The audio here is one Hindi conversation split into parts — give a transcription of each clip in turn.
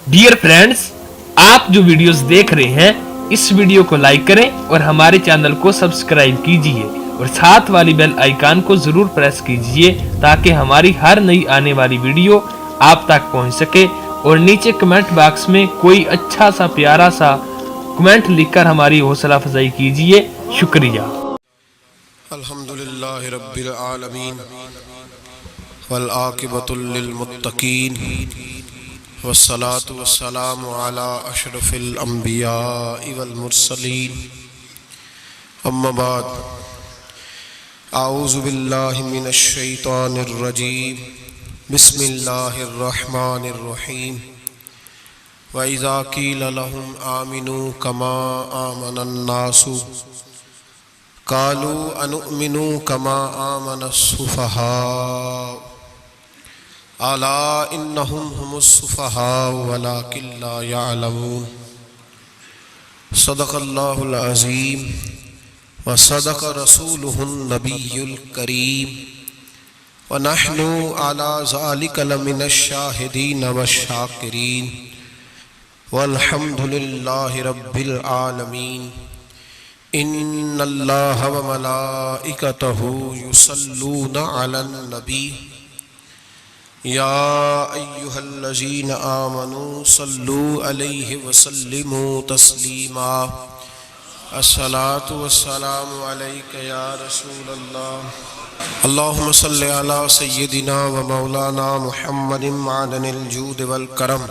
डियर फ्रेंड्स, आप जो वीडियोस देख रहे हैं इस वीडियो को लाइक करें और हमारे चैनल को सब्सक्राइब कीजिए और साथ वाली बेल आइकन को जरूर प्रेस कीजिए ताकि हमारी हर नई आने वाली वीडियो आप तक पहुंच सके। और नीचे कमेंट बॉक्स में कोई अच्छा सा प्यारा सा कमेंट लिखकर हमारी हौसला अफजाई कीजिए। शुक्रिया। अल्हम्दुलिल्लाहि रब्बिल आलमीन वल आक़िबतुल लिल मुत्तक़ीन वस्सलातु वस्सलामु अला अशरफिल अंबिया वल मुरसलीन। अम्मा बाद, आऊज़ु बिल्लाहि मिनश शैतानिर रजीम। बिस्मिल्लाहिर रहमानिर रहीम। व इज़ा क़ील लहुम आमिनू कमा आमनन नासु क़ालू अनुमिनु कमा आमनस सुफ़हा अला इन्नहुम हुमुस सुफ़हा वलाकिन ला यअलमून। सदक़ल्लाहुल अज़ीम व सदक़ रसूलुहुन नबियुल करीम व नहनु अला ज़ालिका लमिनश शाहिदीन वश्शाकिरीन वल्हम्दुलिल्लाहि रब्बिल आलमीन। इन्नल्लाह व मलाइकतहु युसल्लूना अलन नबी या अय्युहल्लज़ीना आमनू सल्लू अलैहि व सल्लिमू तस्लीमा। अस्सलातु वस्सलामु अलैका या रसूलल्लाह। अल्लाहुम्मा सल्लि अला सय्यिदिना व मौलाना मुहम्मदिन मादनिल जूद वल करम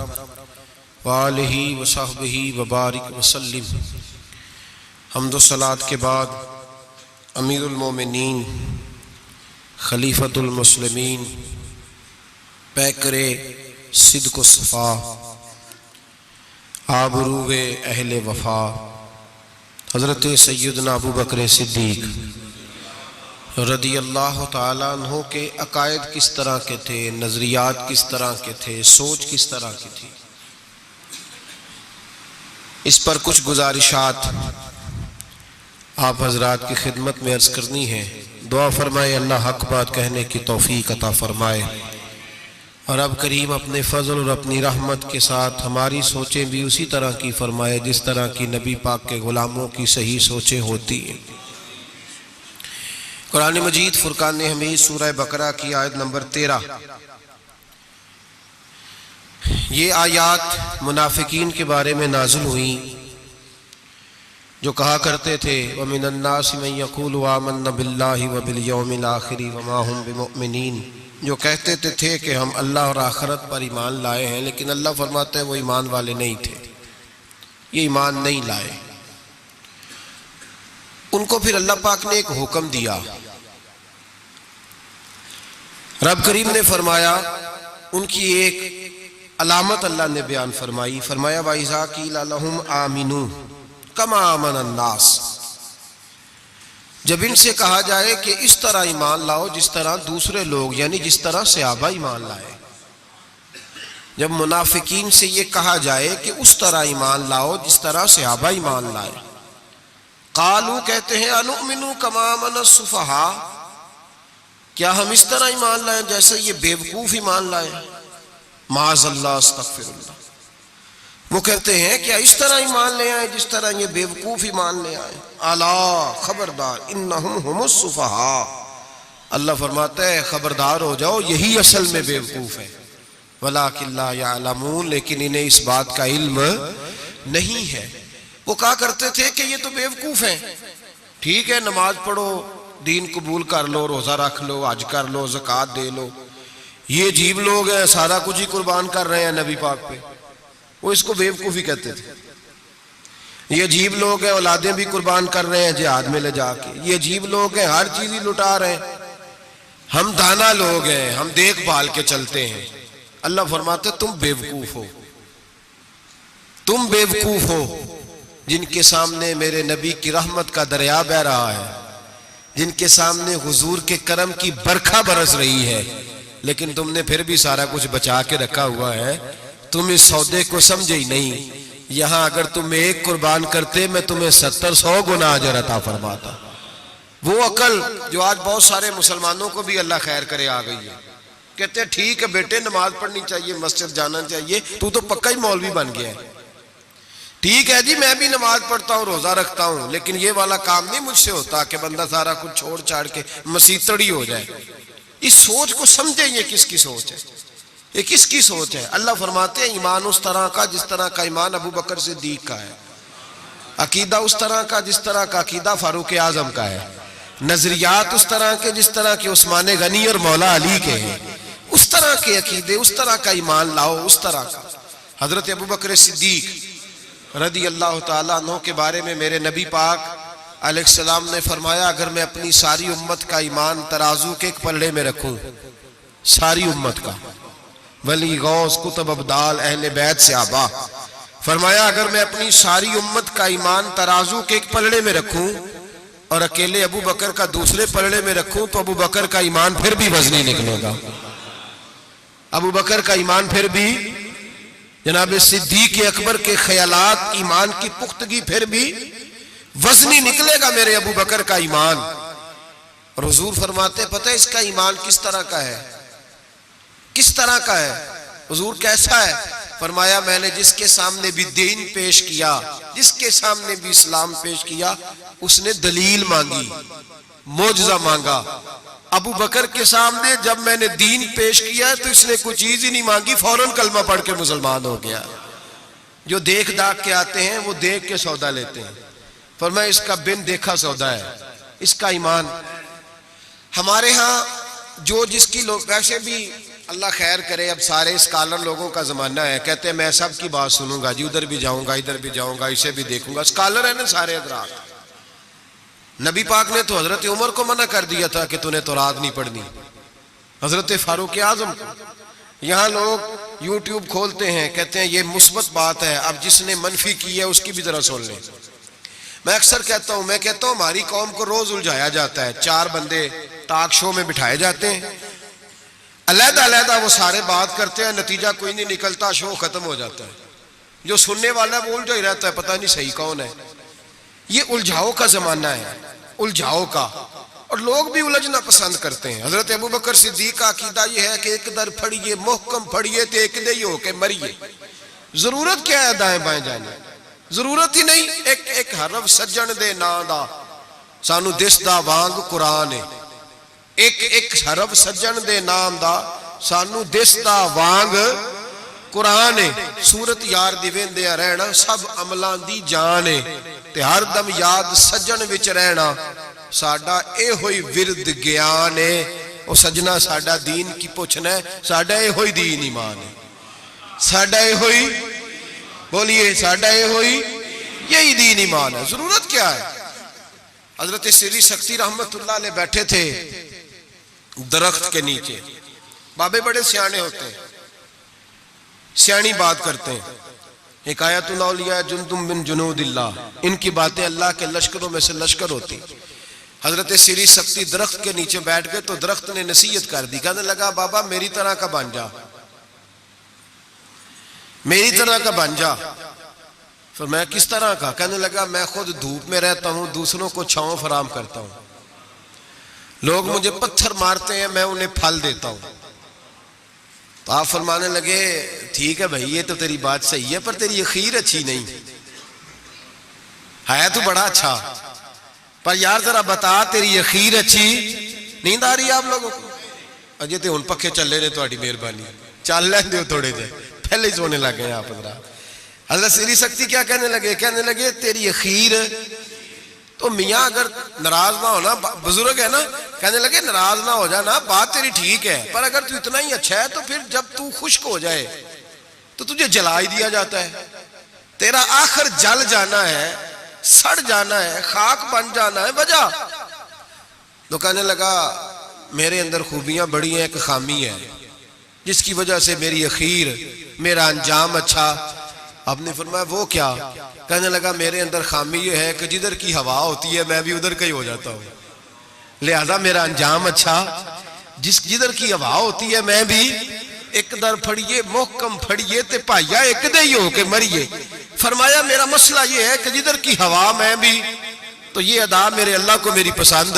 व आलिहि व सहबिहि व बारिक व सल्लिम। हम्दो सलात के बाद अमीरुल मोमिनीन खलीफतुल मुस्लिमीन पैकरे सिद्क़ व सफ़ा आबरूए अहले वफ़ा हज़रत सैयदना अबू बकर सिद्दीक़ रदियल्लाहु ताला अन्हु के अकायद किस तरह के थे, नज़रियात किस तरह के थे, सोच किस तरह की थी, इस पर कुछ गुजारिशात आप हजरात की खिदमत में अर्ज़ करनी है। दुआ फरमाए अल्लाह हक बात कहने की तौफीक अता फरमाए और अब करीम अपने फजल और अपनी रहमत के साथ हमारी सोचें भी उसी तरह की फरमाए जिस तरह की नबी पाक के गुलामों की सही सोचें होती हैं। कुरान मजीद फुरकान हमीद सूरह बकरा की आयत नंबर 13, ये आयात मुनाफिकीन के बारे में नाज़िल हुई जो कहा करते थे व मिनन नास मन यक़ूलु आमन्ना बिल्लाहि व बिल यौमिल आखिर व मा हुम बिमुमिनीन, जो कहते थे कि हम अल्लाह और आखिरत पर ईमान लाए हैं, लेकिन अल्लाह फरमाते हैं वो ईमान वाले नहीं थे, ये ईमान नहीं लाए। उनको फिर अल्लाह पाक ने एक हुक्म दिया। रब करीम ने फरमाया, उनकी एक अलामत अल्लाह ने बयान फरमाई। फरमाया व इज़ा क़ील लहुम आमिनू कमा आमनन नास, जब इनसे कहा जाए कि इस तरह ईमान लाओ जिस तरह दूसरे लोग यानी जिस तरह सहाबा ईमान लाए, जब मुनाफिकीन से ये कहा जाए कि उस तरह ईमान लाओ जिस तरह सहाबा ईमान लाए, कालू कहते हैं अनुमिनु कमा आमनस सुफ़हा, क्या हम इस तरह ईमान लाए जैसे ये बेवकूफ ईमान लाए। माज़अल्लाह अस्तग़फिरुल्लाह, वो कहते हैं क्या इस तरह ईमान ले आए जिस तरह ये बेवकूफ ईमान ले आए। अला खबरदार इन्नहुम हुमुस सुफ़हा, अल्लाह फरमाता है खबरदार हो जाओ यही असल में बेवकूफ है। वलाकिन ला यअलमून, लेकिन इन्हें इस बात का इल्म नहीं है। वो कहा करते थे कि ये तो बेवकूफ हैं, ठीक है नमाज पढ़ो, दीन कबूल कर लो, रोज़ा रख लो, हज कर लो, ज़कात दे लो, ये अजीब लोग हैं सारा कुछ ही कुर्बान कर रहे हैं नबी पाक पे, वो इसको बेवकूफ़ी कहते थे। ये अजीब लोग हैं औलादें भी कुर्बान कर रहे हैं जिहाद में ले जाके, ये अजीब लोग हैं हर चीज़ ही लुटा रहे हैं, हम दाना लोग हैं हम देखभाल के चलते हैं। अल्लाह फरमाते तुम बेवकूफ हो, तुम बेवकूफ हो जिनके सामने मेरे नबी की रहमत का दरिया बह रहा है, जिनके सामने हुजूर के करम की बरखा बरस रही है, लेकिन तुमने फिर भी सारा कुछ बचा के रखा हुआ है। तुम इस सौदे को समझे ही नहीं। यहां अगर तुम एक कुर्बान करते मैं तुम्हें 70-100 गुना अजर अता फरमाता। वो अकल जो आज बहुत सारे मुसलमानों को भी अल्लाह खैर करे आ गई है, कहते हैं ठीक है बेटे, नमाज पढ़नी चाहिए, मस्जिद जाना चाहिए, तू तो पक्का ही मौलवी बन गया है। ठीक है जी, मैं भी नमाज पढ़ता हूँ, रोजा रखता हूँ, लेकिन ये वाला काम नहीं मुझसे होता कि बंदा सारा कुछ छोड़ छाड़ के मसीतड़ी हो जाए। इस सोच को समझे, ये किसकी सोच है, ये किसकी सोच है। अल्लाह फरमाते हैं ईमान उस तरह का जिस तरह का ईमान अबू बकर सिद्दीक का है, अकीदा उस तरह का जिस तरह का अकीदा फारूक आजम का है, नजरियात उस तरह के जिस तरह के उस्मान गनी और मौला अली के हैं, उस तरह के अकीदे, उस तरह का ईमान लाओ, उस तरह का। हजरत अबू बकर सिद्दीक रदी अल्लाह ताला अन्हु के बारे में मेरे नबी पाक अलैहिस्सलाम ने फरमाया, अगर मैं अपनी सारी उम्मत का ईमान तराजू के एक पलड़े में रखूं, सारी उम्मत का, वली गौस कुतुब अब्दाल अहले बैत सहाबा, फरमाया अगर मैं अपनी सारी उम्मत का ईमान तराजू के एक पलड़े में रखूं और अकेले अबू बकर का दूसरे पलड़े में रखूं, तो अबू बकर का ईमान फिर भी वजनी निकलेगा। अबू बकर का ईमान फिर भी, जनाब सिद्दीक अकबर के ख्यालात ईमान की पुख्तगी फिर भी वजनी निकलेगा मेरे अबू बकर का ईमान। और हुजूर फरमाते पता है इसका ईमान किस तरह का है, किस तरह का है हुजूर, कैसा है? फरमाया मैंने जिसके सामने भी दीन पेश किया, जिसके सामने भी इस्लाम पेश किया, उसने दलील मांगी, मोजज़ा मांगा। अबू बकर के सामने जब मैंने दीन पेश किया तो इसने कोई चीज ही नहीं मांगी, फौरन कलमा पढ़ के मुसलमान हो गया। जो देख दाख के आते हैं वो देख के सौदा लेते हैं, फरमाया इसका बिन देखा सौदा है, इसका ईमान। हमारे यहाँ जो जिसकी लोग, वैसे भी अल्लाह खैर करे, अब सारे स्कॉलर लोगों का जमाना है, कहते हैं मैं सबकी बात सुनूंगा जी, उधर भी जाऊंगा इधर भी जाऊंगा, इसे भी देखूंगा। स्कॉलर है ना सारे हजरात। नबी पाक ने तो हजरत उमर को मना कर दिया था कि तूने तौरात नहीं पढ़नी, हजरत फारूक आजम को। यहाँ लोग यूट्यूब खोलते हैं, कहते हैं ये मुस्बत बात है, अब जिसने मनफी की है उसकी भी जरा सुन लें। मैं अक्सर कहता हूँ, मैं कहता हूँ हमारी कौम को रोज उलझाया जाता है, चार बंदे टॉक शो में बिठाए जाते हैं, अलहदा अलहदा वो सारे बात करते हैं, नतीजा कोई नहीं निकलता, शो खत्म हो जाता है। जो सुनने वाला वो उलझा ही रहता है, पता नहीं सही कौन है। ये उलझाओ का जमाना है, उलझाओ का, और लोग भी उलझना पसंद करते हैं। हजरत अबू बकर सिद्दीक का अकीदा यह है कि एक दर फड़िए मोहकम फड़िए तो एक दे हो के मरिए। जरूरत क्या है दाएं बाएं जाने, जरूरत ही नहीं। एक एक हरफ सज्जन दे ना दा सानू दिसदा वांग कुरान है, एक एक हरफ सज्जन दे नाम दा सानू दिसदा वांग कुरान है। सूरत यार दी वेंदे रहना सब अमलां दी जान है, ते हर दम याद सज्जन विच रहना साडा ए होई विरद ज्ञान है। ओ सजना साडा दीन की पुछना है, साडा ए होई दीन ईमान है, साडा ए होई, बोलिए साडा ए होई, यही दीन ईमान है। जरूरत क्या है? हजरत श्री शक्ति रहमतुल्लाह अलैह बैठे थे दरख्त के नीचे। बाबे बड़े सियाने होते हैं, सियानी बात करते हैं। हिकायतुल औलिया जुंदुम मिन जुनूदिल्लाह, इनकी बातें अल्लाह के लश्करों में से लश्कर होती। हजरत श्री शक्ति दरख्त के नीचे बैठ गए तो दरख्त ने नसीहत कर दी, कहने लगा बाबा मेरी तरह का बन जा, मेरी तरह का बन जा। फिर मैं किस तरह का? कहने लगा मैं खुद धूप में रहता हूं, दूसरों को छांव फराम करता हूं, लोग मुझे पत्थर मारते हैं, मैं उन्हें फल देता हूं। तो आप फरमाने लगे ठीक है भाई ये तो तेरी बात सही है, पर तेरी अखीर अच्छी नहीं है, तो बड़ा अच्छा, पर यार जरा बता तेरी अखीर अच्छी। नींद आ रही है आप लोगों को? अजे तो हुण पक्खे चले ने, तुहाडी मेहरबानी, चल लें दो थोड़े देर, पहले ही सोने लग गए आप। हजरत श्री शक्ति क्या कहने लगे? कहने लगे तेरी अखीर तो मियाँ अगर नाराज ना होना, बुजुर्ग है ना, कहने लगे नाराज ना हो जाना, बात तेरी ठीक है, पर अगर तू इतना ही अच्छा है तो फिर जब तू खुश्क हो जाए तो तुझे जला ही दिया जाता है, तेरा आखिर जल जाना है, सड़ जाना है, खाक बन जाना है, वजह। तो कहने लगा मेरे अंदर खूबियां बड़ी हैं, एक खामी है जिसकी वजह से मेरी अखीर, मेरा अंजाम अच्छा। आपने फरमाया वो क्या? कहने लगा मेरे अंदर खामी ये है कि जिधर की हवा होती है मैं भी उधर का ही हो जाता हूँ, लिहाजा मेरा अंजाम अच्छा। जिधर की हवा होती है मैं भी एक दर फड़िए मोहकम फड़िए ते भाइया एक दे ही हो के मरिए। फरमाया मेरा मसला ये है कि जिधर की हवा मैं भी, तो ये अदा मेरे अल्लाह को मेरी पसंद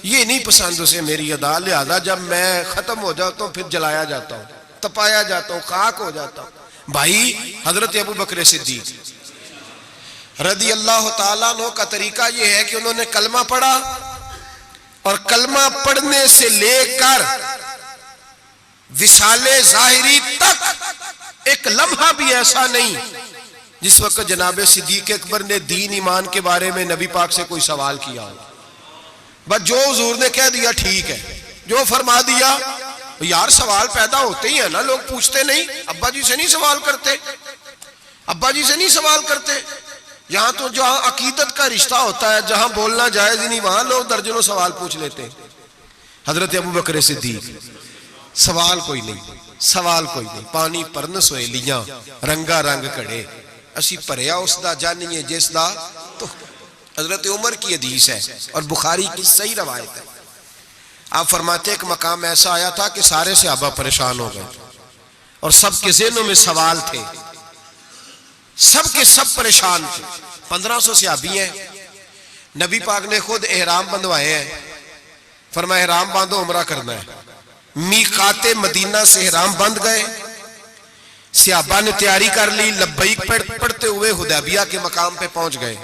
ये नहीं पसंद उसे मेरी अदा, लिहाजा जब मैं खत्म हो जाता हूँ फिर जलाया जाता हूँ, तपाया जाता हूँ, खाक हो जाता हूँ। भाई हजरत अबू बकर सिद्दीक रदी अल्लाह ताला अन्हु का तरीका यह है कि उन्होंने कलमा पढ़ा और कलमा पढ़ने से लेकर विसाले जाहिरी तक एक लम्हा भी ऐसा नहीं जिस वक्त जनाबे सिद्दीक अकबर ने दीन ईमान के बारे में नबी पाक से कोई सवाल किया हो। बस जो हुजूर ने कह दिया ठीक है, जो फरमा दिया। यार सवाल पैदा होते ही है ना, लोग पूछते नहीं, अब्बा जी से नहीं सवाल करते, अब्बा जी से नहीं सवाल करते। यहाँ तो जहाँ अकीदत का रिश्ता होता है, जहाँ बोलना जायज ही नहीं, वहां लोग दर्जनों सवाल पूछ लेते हैं। हजरत अबू बकर सिद्दीक सवाल कोई नहीं, सवाल कोई नहीं। पानी परन सोएलियां रंगा रंग घड़े असी भरिया उसदा जानिए जिसदा। तो हजरत उमर की हदीस है और बुखारी की सही रवायत है। आप फरमाते एक मकाम ऐसा आया था कि सारे सहाबा परेशान हो गए और सबके ज़हनों में सवाल थे, सबके सब परेशान थे। 1500 सहाबी हैं, नबी पाक ने खुद एहराम बंधवाए हैं, फरमाया एहराम बांधो उमरा करना है। मीकाते मदीना से एहराम बंध गए, सहाबा ने तैयारी कर ली, लब्बैक पढ़ते हुए हुदैबिया के मकाम पे पहुंच गए।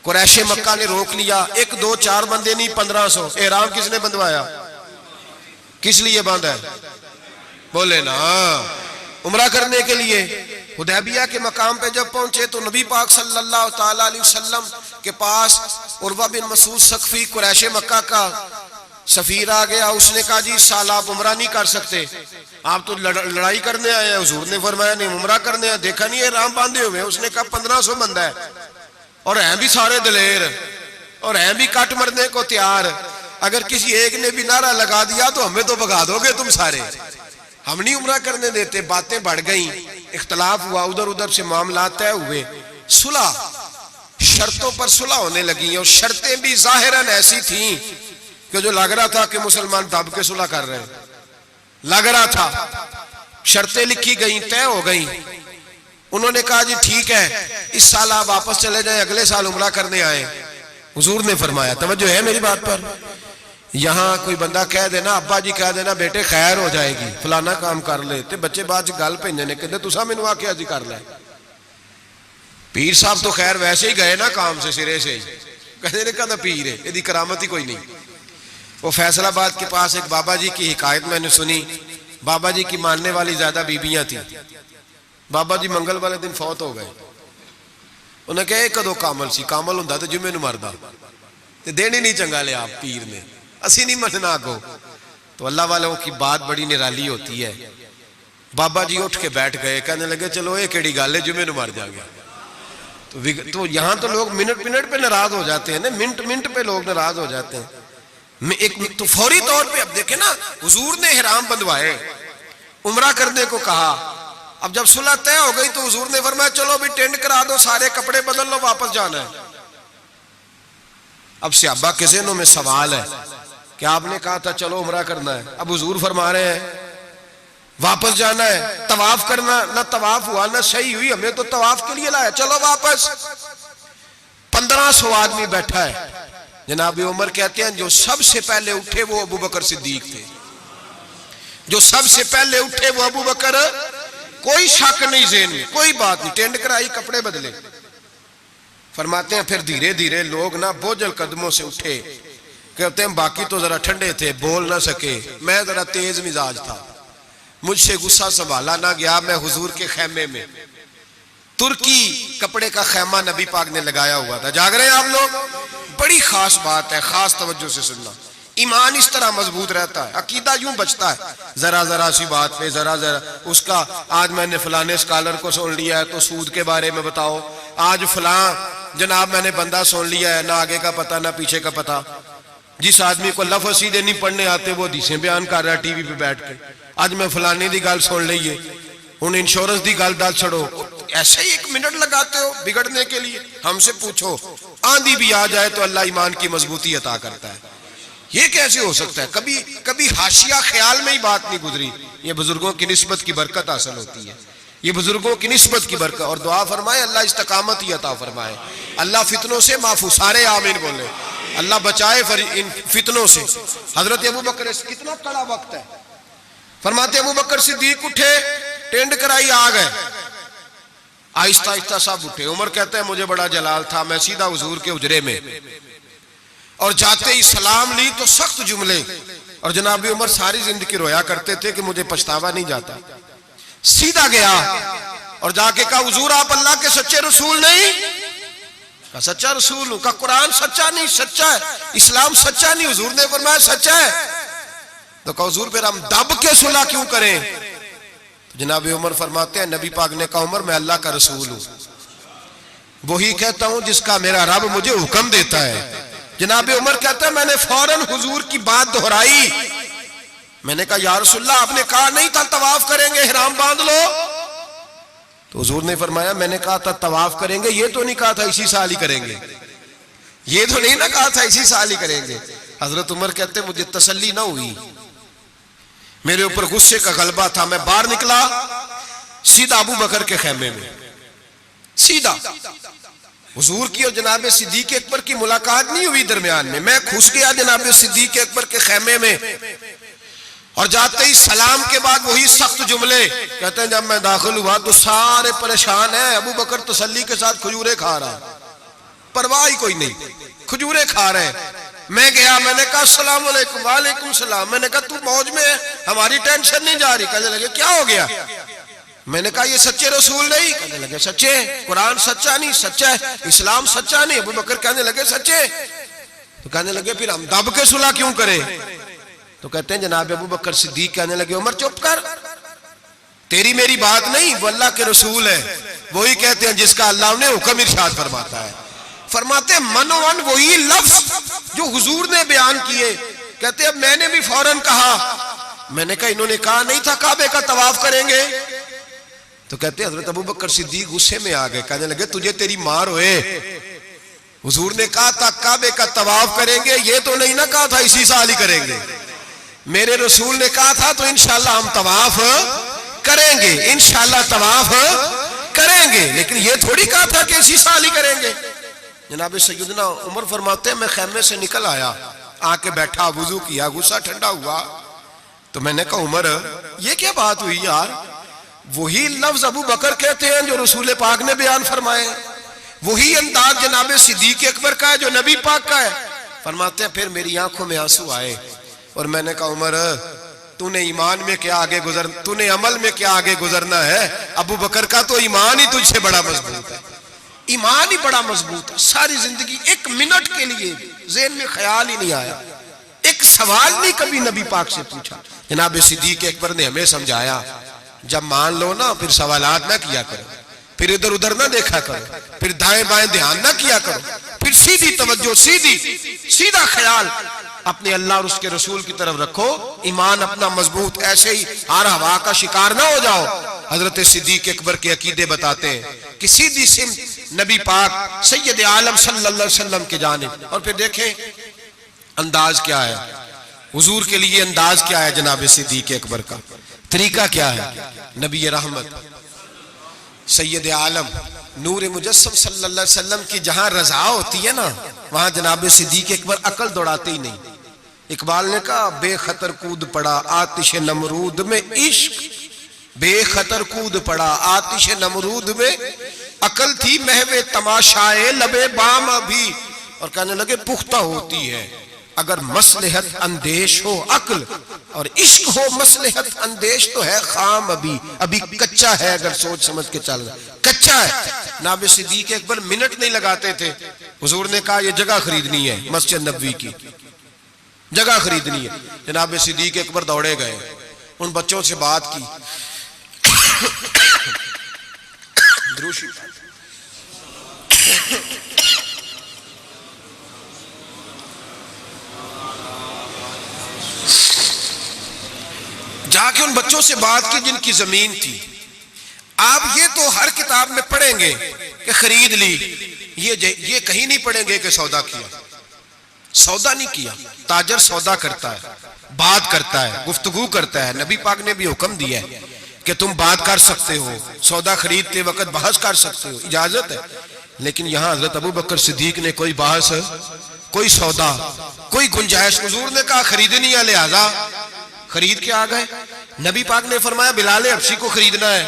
कुरैशे मक्का ने रोक लिया, 1 2 4 बंदे नहीं 1500। एहराम किसने बंधवाया, किस लिए बांधा है, बोले ना, उमरा करने के लिए। हुदैबिया के मकाम पे जब पहुंचे तो नबी पाक सल्लल्लाहु ताला अलैहि वसल्लम के पास उर्वा बिन मसूद सख्फी कुरैशे मक्का का सफीर आ गया। उसने कहा जी साल आप उमरा नहीं कर सकते, आप तो लड़ाई करने आए हैं। हुजूर ने फरमाया नहीं उमरा करने आए, देखा नहीं एहराम बांधे हुए। उसने कहा 1500 बंदा है और हैं भी सारे दलेर और हैं भी कट मरने को तैयार। अगर किसी एक ने भी नारा लगा दिया तो हमें तो भगा दोगे तुम सारे, हम नहीं उमरा करने देते। बातें बढ़ गई, इख्तलाफ हुआ, उधर उधर से मामला तय हुए, सुलह, शर्तों पर सुलह होने लगी। और शर्तें भी जाहिरन ऐसी थी कि जो लग रहा था कि मुसलमान दब के सुलह कर रहे हैं, लग रहा था। शर्तें लिखी गई, तय हो गई। उन्होंने कहा जी ठीक है, इस साल आप वापस चले जाएं, अगले साल उमरा करने आए। हुजूर ने फरमाया, तवज्जो है मेरी बात पर, यहाँ कोई बंदा कह देना, अब्बा जी कह देना बेटे खैर हो जाएगी, फलाना काम कर ले, ते बच्चे बाद गल भेजने ने कहते तुसा मैनू आख्या जी कर ले। पीर साहब तो खैर वैसे ही गए ना काम से, सिरे से कहते ने कहता पीर है, यदि करामत ही कोई नहीं। वो फैसलाबाद के पास एक बाबा जी की हिकायत मैंने सुनी। बाबा जी की मानने वाली ज्यादा बीबियां थी। बाबा जी मंगल वाले दिन फौत हो गए। उन्हें कहा कदों कामल सी, कामल हुंदा तो जुम्मे नूं मरदा, ते दिन ही नहीं चंगा लिया आप पीर ने, असी नहीं मनना अगो। तो अल्लाह वालों की बात बड़ी निराली होती है। बाबा जी उठ के बैठ गए, कहने लगे चलो ये केड़ी गल है, जुम्मे नूं मर जाएगा। तो यहाँ तो लोग मिनट मिनट पे नाराज हो जाते हैं ना, मिनट मिनट पे लोग नाराज हो जाते हैं। एक तो फौरी तौर पे अब देखे ना, हुजूर ने हिराम बंधवाए, उमरा करने को कहा। अब जब सुलह तय हो गई तो हुजूर ने फरमाया चलो भी टेंट करा दो, सारे कपड़े बदल लो, वापस जाना है। अब सहाबा के ज़हनों में सवाल है कि आपने कहा था चलो उमरा करना है, अब हुजूर फरमा रहे हैं वापस जाना है, तवाफ करना, ना तवाफ हुआ ना सही हुई, हमें तो तवाफ के लिए लाया, चलो वापस। 1500 आदमी बैठा है। जनाब उमर कहते हैं जो सबसे पहले उठे वो अबू बकर सिद्दीक थे, जो सबसे पहले उठे वो अबू बकर, कोई शक नहीं ज़हन में, कोई बात नहीं, टेंट कराई, कपड़े बदले। फरमाते हैं फिर धीरे धीरे लोग ना बोझल कदमों से उठे। कहते हैं बाकी तो जरा ठंडे थे, बोल ना सके, मैं जरा तेज मिजाज था, मुझसे गुस्सा संभाला ना गया। मैं हुजूर के खेमे में, तुर्की कपड़े का खेमा नबी पाक ने लगाया हुआ था। जाग रहे हैं आप लोग, बड़ी खास बात है, खास तवज्जो से सुनना। ईमान इस तरह मजबूत रहता है, अकीदा यूं बचता है, जरा जरा सी बात पे जरा जरा उसका, आज मैंने फलाने स्कॉलर को सुन लिया है तो सूद के बारे में बताओ, आज फलां जनाब मैंने बंदा सुन लिया है, ना आगे का पता ना पीछे का पता। जिस आदमी को लफ्ज़ सीधे नहीं पढ़ने आते वो हदीसें बयान कर रहा है टीवी पे बैठ के, आज मैं फलाने की गल सुन ली है, हुण इंश्योरेंस की गल दस छड़ो। ऐसे ही 1 मिनट लगाते हो बिगड़ने के लिए। हमसे पूछो आंधी भी आ जाए तो अल्लाह ईमान की मजबूती अता करता है। ये कैसे हो सकता है? कभी कभी हाशिया ख्याल में ही बात नहीं गुजरी। ये बुजुर्गों की निस्बत की बरकत हासिल होती है, ये बुजुर्गों की निस्बत की बरकत। और दुआ फरमाए अल्लाह इस्तकामत ही अता फरमाए, अल्लाह फितनों से माफू, सारे आमीन बोले। अल्लाह बचाए इन फितनों से। हजरत अबू बकर, कितना कड़ा वक्त है। फरमाते अबू बकर सिद्दीक उठे, टेंड कराई, आ गए, आहिस्ता आहिस्ता सब उठे। उमर कहते हैं मुझे बड़ा जलाल था, मैं सीधा हुजूर के उजरे में, और जाते ही सलाम ली तो सख्त जुमले। और जनाब उमर सारी जिंदगी रोया करते थे कि मुझे पछतावा नहीं जाता। सीधा गया और जाके कहा हुजूर आप अल्लाह के सच्चे रसूल नहीं? कहा सच्चा रसूल हूं। कहा कुरान सच्चा नहीं? सच्चा है। इस्लाम सच्चा नहीं? हुजूर ने फरमाया सच्चा है। तो कहा हुजूर फिर हम दब के सुलह क्यों करें? तो जनाब उमर फरमाते हैं नबी पाक ने कहा उमर मैं अल्लाह का रसूल हूं, वही कहता हूं जिसका मेरा रब मुझे हुक्म देता है। जनाब उमर कहता है मैंने फौरन हुजूर की बात दोहराई। मैंने कहा या रसूलल्लाह आपने कहा नहीं था तवाफ करेंगे, हिराम बांध लो। तो हुजूर ने फरमाया मैंने कहा था तवाफ करेंगे, ये तो नहीं कहा था इसी साल ही करेंगे, ये तो नहीं ना कहा था इसी साल ही करेंगे। हजरत उमर कहते मुझे तसल्ली ना हुई, मेरे ऊपर गुस्से का गलबा था। मैं बाहर निकला, सीधा अबू बकर के खेमे में, सीधा हुजूर की और जनाब सिद्दीक अकबर की मुलाकात नहीं हुई दरमियान में। मैं घुस गया जनाब सिद्दीक अकबर के खेमे में, और जाते ही सलाम के बाद वही सख्त जुमले। कहते हैं जब मैं दाखिल हुआ तो सारे परेशान हैं। अबू बकर तसल्ली के साथ खजूरे खा रहा है, परवाह ही कोई नहीं, खजूरे खा रहे हैं। मैं गया, मैंने कहा अस्सलाम वालेकुम। वालेकुम सलाम। मैंने कहा तू मौज में है, हमारी टेंशन नहीं जा रही। कहने लगे क्या हो गया? मैंने कहा ये सच्चे रसूल नहीं? कहने लगे सच्चे। कुरान सच्चा नहीं? सच्चा है। इस्लाम सच्चा नहीं? अबू बकर कहने लगे सच्चे। तो कहने लगे फिर हम दब के सुलह क्यों करें? तो कहते हैं जनाब अबू बकर सिद्दीक कहने लगे उमर चुप कर, तेरी मेरी बात नहीं, वो अल्लाह के रसूल है, वही कहते हैं जिसका अल्लाह ने हुक्म इरशाद फरमाता है। फरमाते मनोवन वही लफ्ज जो हुजूर ने बयान किए। कहते हैं मैंने भी फौरन कहा। मैंने कहा इन्होंने कहा नहीं था काबे का तवाफ करेंगे? तो कहते हैं हजरत अबू बकर सिद्दीक गुस्से में आ गए, कहने लगे तुझे तेरी मार होए, हुजूर ने कहा था काबे का तवाफ करेंगे, ये तो नहीं ना कहा था इसी साल ही करेंगे। मेरे रसूल ने कहा था तो इंशाल्लाह हम तवाफ करेंगे, इंशाल्लाह तवाफ करेंगे, लेकिन ये थोड़ी कहा था कि इसी साल ही करेंगे। जनाब सैयदना उमर फरमाते हैं मैं खेमे से निकल आया, आके बैठा, वुजू किया, गुस्सा ठंडा हुआ। तो मैंने कहा उमर ये क्या बात हुई यार? वही लफ्ज अबू बकर कहते हैं जो रसूल पाक ने बयान फरमाए, वही अंदाज जनाब सिद्दीक अकबर का है जो नबी पाक का है। फरमाते हैं फिर मेरी आंखों में आंसू आए और मैंने कहा उमर तूने ईमान में क्या आगे गुजर, तूने अमल में क्या आगे गुजरना है? अबू बकर का तो ईमान ही तुझसे बड़ा मजबूत है, ईमान ही बड़ा मजबूत है। सारी जिंदगी एक मिनट के लिए ज़हन में ख्याल ही नहीं आया, एक सवाल नहीं कभी नबी पाक से पूछा। जनाब सिद्दीक अकबर ने हमें समझाया जब मान लो ना फिर सवालात ना किया करो, फिर इधर उधर ना देखा करो, फिर दाएं बाएं ध्यान ना किया करो, फिर सीधी तवज्जो, सीधा ख्याल अपने अल्लाह और उसके रसूल की तरफ रखो, ईमान अपना मजबूत, ऐसे ही हर हवा का शिकार ना हो जाओ। हजरत सिद्दीक अकबर के अकीदे बताते हैं कि सीधी सिम नबी पाक सैयद आलम सल्लल्लाहु अलैहि वसल्लम के जानिब। और फिर देखें अंदाज क्या है हुजूर के लिए, अंदाज क्या है जनाब सिद्दीक अकबर का, तरीका क्या है? नबी रहमत सैयद आलम नूर मुजस्सम सल्लल्लाहु अलैहि वसल्लम की जहां रजा होती है ना, वहां जनाब सिद्दीक अकबर अकल दौड़ाते ही नहीं। इकबाल ने कहा बेखतर कूद पड़ा आतिश नमरूद में इश्क, बेखतर कूद पड़ा आतिश नमरूद में, अकल थी महवे तमाशाए लबे बाम अभी। और कहने लगे पुख्ता होती है अगर मसलहत अंदेश हो अक्ल, और इश्क हो मसलहत अंदेश तो है खाम अभी कच्चा है, अगर सोच समझ के चल कच्चा है। जनाब सिद्दीक अकबर मिनट नहीं लगाते थे। हुजूर ने कहा ये जगह खरीदनी है, मस्जिद नबवी की जगह खरीदनी है। जनाब सिद्दीक अकबर दौड़े गए, उन बच्चों से बात की, जाके उन बच्चों से बात की जिनकी जमीन थी। आप ये तो हर किताब में पढ़ेंगे कि खरीद ली, ये कहीं नहीं पढ़ेंगे कि सौदा किया। सौदा नहीं किया, ताजर सौदा करता है, बात करता है, गुफ्तगू करता है। नबी पाक ने भी हुक्म दिया है कि तुम बात कर सकते हो, सौदा खरीदते वक्त बहस कर सकते हो, इजाजत है। लेकिन यहां हजरत अबू बकर सिद्दीक ने कोई बहस कोई सौदा, कोई गुंजाइश। हुजूर ने कहा खरीदनी है, लिहाजा खरीद के आ गए। नबी पाक ने फरमाया बिलाल हबशी को खरीदना है।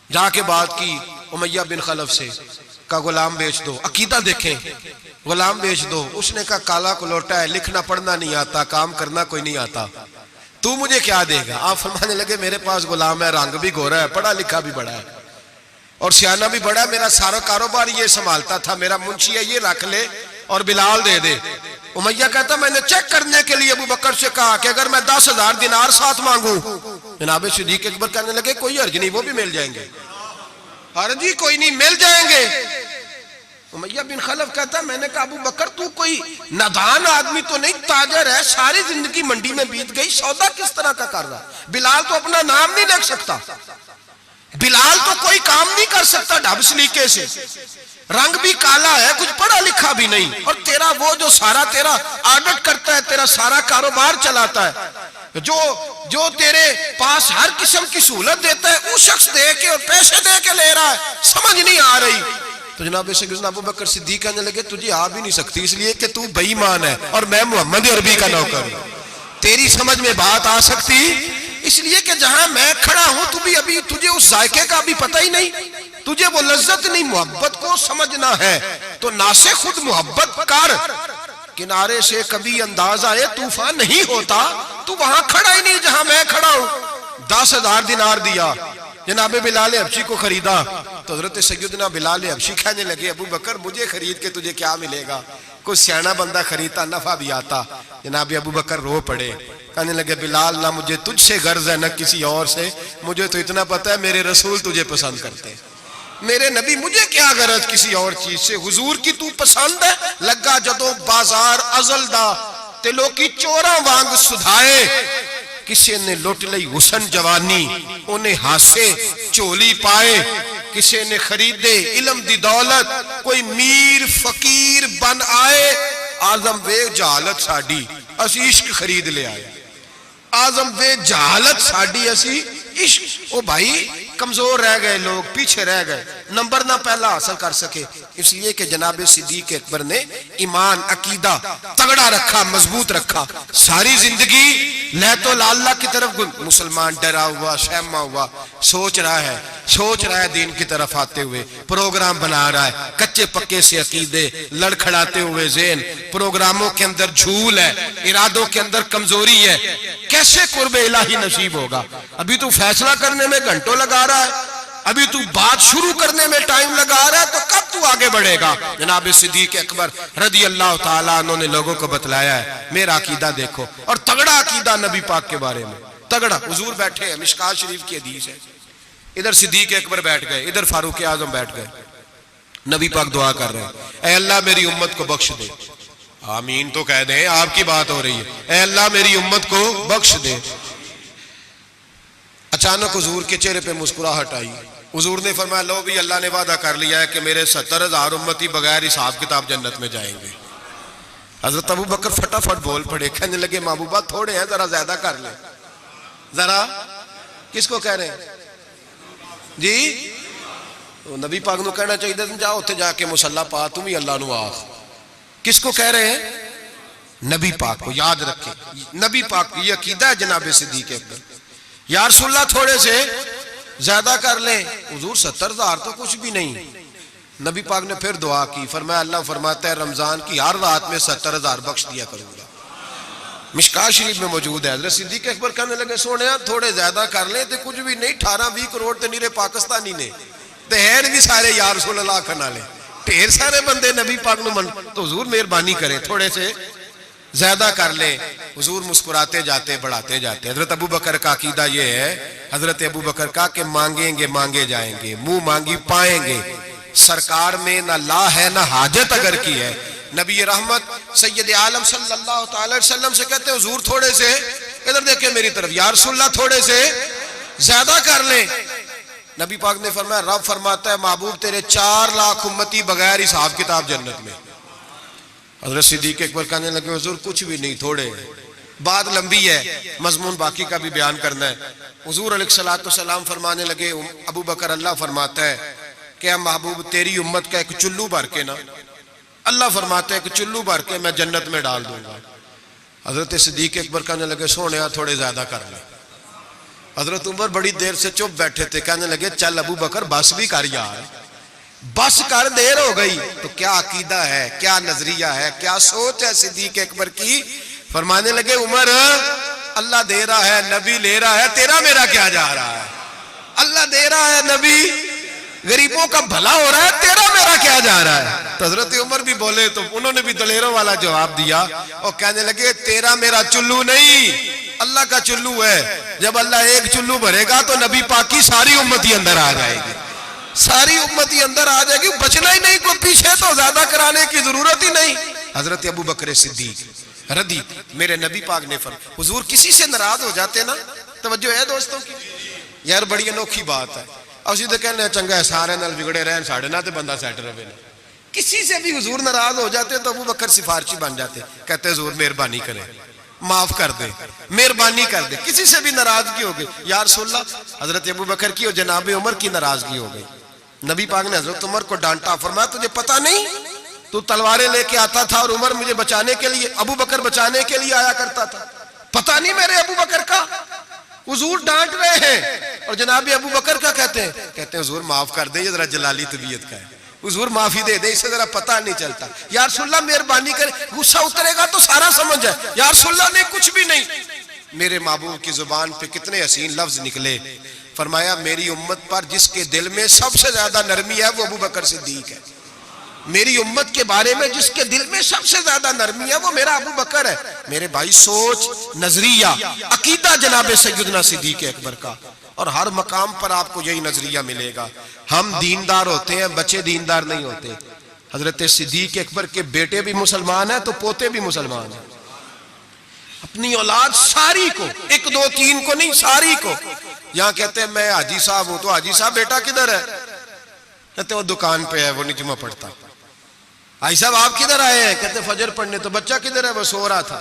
जाके बात की उमैया बिन खलफ से, का गुलाम बेच दो। अकीदा देखें, गुलाम बेच दो। उसने कहा काला कुलोटा है, लिखना पढ़ना नहीं आता, काम करना कोई नहीं आता, तू मुझे क्या देगा। आप फरमाने लगे मेरे पास गुलाम है, रंग भी गोरा है, पढ़ा लिखा भी बड़ा है और सियाना भी बड़ा है, मेरा सारा कारोबार ये संभालता था, मेरा मुंशी है, ये रख ले और बिलाल दे दे। उमैया कहता मैंने चेक करने के लिए अबू बकर से कहा कि अगर मैं 10,000 दिनार साथ मांगू। जनाब सिद्दीक अकबर कहने लगे कोई हर्ज नहीं, वो भी मिल जाएंगे। हर्ज ही कोई नहीं, मिल जाएंगे। उमैया बिन खलफ कहता मैंने कहा अबू बकर तू कोई नादान आदमी तो नहीं, ताजर है, सारी जिंदगी मंडी में बीत गई, सौदा किस तरह का कर रहा। बिलाल तो अपना नाम नहीं रख सकता, बिलाल तो कोई काम नहीं कर सकता ढब सलीके से, रंग भी काला है, कुछ पढ़ा लिखा भी नहीं, और तेरा वो जो सारा तेरा आडिट करता है, तेरा सारा कारोबार चलाता है, जो तेरे पास हर किस्म की सहूलत देता है, वो शख्स दे के और पैसे दे के ले रहा है, समझ नहीं आ रही। तो जनाब सैयदना अबू बकर सिद्दीक कहने लगे तुझे आ भी नहीं सकती, इसलिए कि तू बेईमान है और मैं मोहम्मद अरबी का नौकर हूं। तेरी समझ में बात आ सकती इसलिए कि जहां मैं खड़ा हूं तू भी अभी, तुझे उस जायके का भी पता ही नहीं, तुझे वो लज्जत नहीं, मोहब्बत को समझना है तो ना से खुद मोहब्बत कर। किनारे से कभी अंदाज आए तूफान नहीं होता, तू वहां खड़ा ही नहीं जहां मैं खड़ा हूं। 10,000 दिनार दिया, जनाब बिलाल हबशी को खरीदा। तो हजरत सैयदना बिलाल हबशी कहने लगे अबू बकर मुझे खरीद के तुझे क्या मिलेगा, कोई सियाना बंदा खरीदता नफा भी आता। जनाब अबू बकर रो पड़े, कहने लगे बिलाल ना मुझे तुझसे गर्ज है न किसी और से, मुझे तो इतना पता है मेरे रसूल तुझे पसंद करते, मेरे नबी, मुझे क्या गरज किसी और चीज से, हुजूर की तू पसंद है। लगा जदों बाजार अजलदा ते लोकी चोरा वांग सुधाए, किसी ने लुट लई हुसन जवानी उन्हें हासे झोली पाए, किसी ने खरीदे इल्म दी दौलत कोई मीर फकीर बन आए। आजम वे जहालत साडी असी इश्क खरीद ले आए, आजम वे जहालत साडी असी इश्क। ओ भाई कमजोर रह गए लोग, पीछे रह गए, नंबर ना पहला हासिल कर सके, इसलिए कि जनाब सिद्दीक अकबर ने ईमान अकीदा तगड़ा रखा, मजबूत रखा। सारी जिंदगी लहतो लाला की तरफ, मुसलमान डरा हुआ सहमा हुआ सोच रहा है दीन की तरफ आते हुए, प्रोग्राम बना रहा है, कच्चे पक्के से अकीदे लड़खड़ाते हुए ज़हन, प्रोग्रामों के अंदर झूल है, इरादों के अंदर कमजोरी है, कैसे कुर्बे इलाही नसीब होगा। अभी तू फैसला करने में घंटों लगा रहा है, अभी तू बात शुरू करने में टाइम लगा रहा है, तो कब तू आगे बढ़ेगा। जनाब सिद्दीक अकबर रज़ी अल्लाह ताला अन्हु ने लोगों को बतलाया है मेरा अकीदा देखो, और तगड़ा अकीदा नबी पाक के बारे में, तगड़ा। हुजूर बैठे हैं, मिशकात शरीफ की हदीस है, इधर सिद्दीक अकबर बैठ गए, इधर फारूक आजम बैठ गए, नबी पाक दुआ कर रहे हैं, ऐ अल्लाह मेरी उम्मत को बख्श दे। आमीन तो कह दें, आपकी बात हो रही है, ऐ अल्लाह मेरी उम्मत को बख्श दे। अचानक हुजूर के चेहरे पे मुस्कुराहट आई। हुजूर ने फरमाया लो भी अल्लाह ने वादा कर लिया है कि मेरे 70,000 उम्मती बगैर हिसाब किताब जन्नत में जाएंगे। हजरत अबू बकर फटाफट बोल पड़े, कहने लगे महबूबा थोड़े हैं, जरा ज्यादा कर ले। जरा किसको कह रहे हैं जी? तो नबी पाक को कहना चाहिए जाओ उत्थे जाके मुसल्ला पा, तुम ही अल्लाह नू आख। किसको कह रहे हैं? नबी पाक को। याद रखें नबी पाक की अकीदा है जनाब सिद्दीक अकबर, या रसूलल्लाह थोड़े से ज्यादा कर ले। हुजूर 70,000 तो कुछ भी नहीं। नबी पाक ने फिर दुआ की, फरमाया अल्लाह फरमाता है रमजान की हर रात में 70,000 बख्श दिया करूंगा। मिशकात शरीफ में मौजूद है। हज़रत सिद्दीक अकबर कहने लगे सोने थोड़े ज्यादा कर ले तो कुछ भी नहीं, 18-20 करोड़ तो नीरे पाकिस्तानी ने ते हैं भी सारे या रसूलल्लाह करना ले, ढेर सारे बंदे नबी पाक नु मन, तो हुजूर मेहरबानी करे थोड़े से ज्यादा कर ले। हुजूर मुस्कुराते जाते बढ़ाते जाते। हजरत अबू बकर का अकीदा ये है, हजरत अबू बकर का कि मांगेंगे मांगे जाएंगे, मुंह मांगी पाएंगे, सरकार में ना ला है ना हाजत अगर की है। नबी रहमत सैयद आलम सल्लल्लाहु अलैहि वसल्लम से कहते हुजूर थोड़े से, इधर देखे मेरी तरफ, या रसूलल्लाह थोड़े से ज्यादा कर ले। नबी पाक ने फरमाया रब फरमाता है महबूब तेरे 4 लाख उम्मती बगैर हिसाब किताब जन्नत में। हज़रत सिद्दीक़ अकबर कहने लगे हुजूर कुछ भी नहीं, थोड़े। बात लंबी है, मजमून बाकी का भी बयान करना है। हुजूर अलैहिस्सलाम फरमाने लगे अबू बकर अल्लाह फरमाता है कि महबूब तेरी उम्मत का एक चुल्लू भर के ना अल्लाह फरमाते हैं कि चुल्लू भर के मैं जन्नत में डाल दूंगा। हजरत सिद्दीक अकबर कहने लगे सोने थोड़े ज्यादा कर ले। हजरत उमर बड़ी देर से चुप बैठे थे, कहने लगे चल अबू बकर बस भी कर यार, बस कर, देर हो गई। तो क्या अकीदा है, क्या नजरिया है, क्या सोच है सिद्दीक अकबर की। फरमाने लगे उमर अल्लाह दे रहा है, नबी ले रहा है, तेरा मेरा क्या जा रहा है। अल्लाह दे रहा है, नबी गरीबों का भला हो रहा है, तेरा मेरा क्या जा रहा है। तो हजरत उमर भी बोले तो उन्होंने भी दलेरों वाला जवाब दिया और कहने लगे तेरा मेरा चुल्लू नहीं, अल्लाह का चुल्लू है। जब अल्लाह एक चुल्लू भरेगा तो नबी पाक की सारी उम्मती अंदर आ जाएगी, सारी उम्मती अंदर आ जाएगी, बचना ही नहीं, कोई पीछे तो ज्यादा कराने की जरूरत ही नहीं। हजरत अबू बकर सिद्दीक रदी मेरे नबी पाक ने फरमाया, हुजूर किसी से नाराज हो जाते ना, तवज्जो है दोस्तों की, यार बड़ी अनोखी बात है। असि तो कहने चंगा है सारे नाल बिगड़े रहन, साढ़े ना तो बंदा सेट रहे। किसी से भी हुजूर नाराज हो जाते तो अबू बकर सिफारशी बन जाते, कहते हुजूर मेहरबानी करें, माफ कर दे, मेहरबानी कर दे। किसी से भी नाराजगी हो गई, यार सुल्ला हजरत अबू बकर की और जनाब उमर की नाराजगी हो गई। नबी पाक ने हजरत उमर को डांटा, फरमाया तुझे पता नहीं तू तलवारें लेके आता था और उमर मुझे बचाने के लिए, अबू बकर बचाने के लिए आया करता था, पता नहीं मेरे अबू बकर का। हुजूर डांट रहे हैं और जनाब अबू बकर का कहते हैं हुजूर माफ कर दे, ये जरा जलाली तबीयत का है, हुजूर माफी दे दे, इससे जरा पता नहीं चलता। यार सुल्ला मेहरबानी कर, गुस्सा उतरेगा तो सारा समझ है। यार सुल्ला ने कुछ भी नहीं, मेरे महबूब की जुबान पे कितने हसीन लफ्ज निकले। फरमाया मेरी उम्मत पर जिसके दिल में सबसे ज्यादा नरमी है वो अबू बकर सिद्दीक है। मेरी उम्मत के बारे में जिसके दिल में सबसे ज्यादा नरमी है वो मेरा अबू बकर है। मेरे भाई सोच, नजरिया, अकीदा जनाब सैयदना सिद्दीक अकबर का, और हर मकाम पर आपको यही नजरिया मिलेगा। हम दीनदार होते हैं, बच्चे दीनदार नहीं होते। हजरत सिद्दीक अकबर के बेटे भी मुसलमान है तो पोते भी मुसलमान है। अपनी औलाद सारी को, एक दो तीन को नहीं, सारी को। यहाँ कहते हैं मैं हाजी साहब हूं, तो हाजी साहब बेटा किधर है? कहते वो दुकान पे है, वो नहीं जुमा पढ़ता। हाजी साहब आप किधर आए हैं? कहते फजर पढ़ने। तो बच्चा किधर है? वो सो रहा था।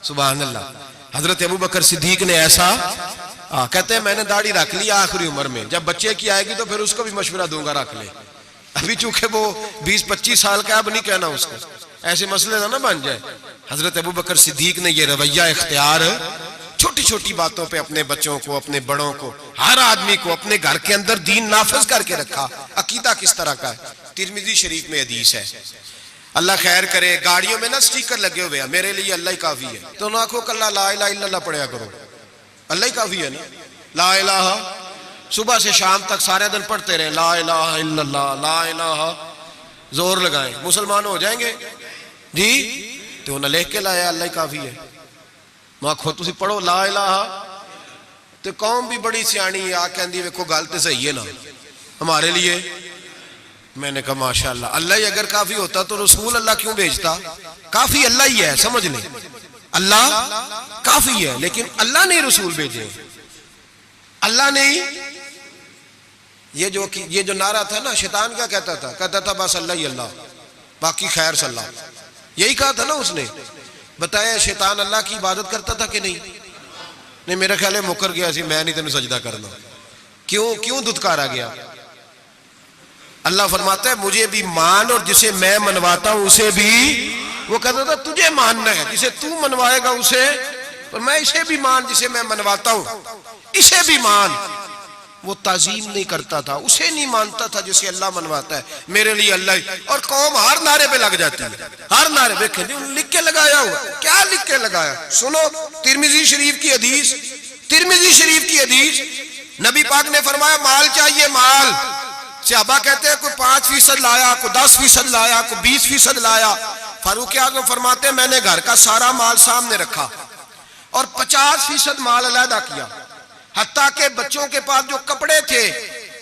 सुभान अल्लाह। हजरत अबू बकर सिद्दीक ने ऐसा कहते हैं मैंने दाढ़ी रख ली आखिरी उम्र में, जब बच्चे की आएगी तो फिर उसको भी मशवरा दूंगा रख ले। अभी चूंकि वो 20-25 साल का, अब नहीं कहना उसको, ऐसे मसले ना बन जाए। हजरत अबू बकर सिद्दीक ने यह रवैया इख्तियार छोटी छोटी बातों पे अपने बच्चों को, अपने बड़ों को, हर आदमी को अपने घर के अंदर दीन नाफिज करके रखा। अकीदा किस तरह का है? तिरमिजी शरीफ में हदीस है, अल्लाह खैर करे, गाड़ियों में ना स्टिकर लगे हुए हैं मेरे लिए अल्लाह ही काफी है, तो ना को कल्ला ला इलाहा इल्लल्लाह पढ़ा करो, अल्लाह ही काफी है ना। ला इलाहा सुबह से शाम तक सारे दिन पढ़ते रहे, ला इलाहा इल्लल्लाह, ला इलाहा, जोर लगाएं, मुसलमान हो जाएंगे जी। तो उन्हें लिख के लाया अल्लाह ही काफी है, मैं खुद तुम पढ़ो ला इलाहा। तो कौम भी बड़ी सियाणी आ कहती वेखो गल तो सही है ना हमारे लिए। मैंने कहा माशाअल्लाह, अल्लाह ही अगर काफी होता तो रसूल अल्लाह क्यों भेजता? काफी अल्लाह ही है, समझ लें, अल्लाह काफी है, लेकिन अल्लाह ने रसूल भेजे, अल्लाह ने ही। ये जो नारा था ना, शैतान क्या कहता था? कहता था बस अल्लाह ही अल्लाह, बाकी खैर सल्लाह, यही कहा था ना उसने। बताया शैतान अल्लाह की इबादत करता था कि नहीं? नहीं, मेरा ख्याल है मुकर गया सी, मैं नहीं तेन सजदा करना। क्यों दुत्कारा गया? अल्लाह फरमाता है मुझे भी मान और जिसे मैं मनवाता हूं उसे भी। वो कहता था तुझे मानना है, जिसे तू मनवाएगा उसे, और मैं इसे भी मान जिसे मैं मनवाता हूं, इसे भी मान। वो ताजीम नहीं करता था, उसे नहीं मानता था जिसे अल्लाह मनवाता है, मेरे लिए अल्लाह ही। और कौम हर नारे पे लग जाती है, हर नारे देखे लिख के लगाया हुआ। क्या लिख के लगाया? सुनो तिरमिजी शरीफ की हदीस, तिरमिजी शरीफ की हदीस, नबी पाक ने फरमाया माल चाहिए, माल। सहाबा कहते हैं कोई 5% लाया, कोई 10% लाया, कोई 20% लाया। फारूक आज़म फरमाते हैं मैंने घर का सारा माल सामने रखा और 50% माल अलहदा किया, हत्ता के बच्चों के पास जो कपड़े थे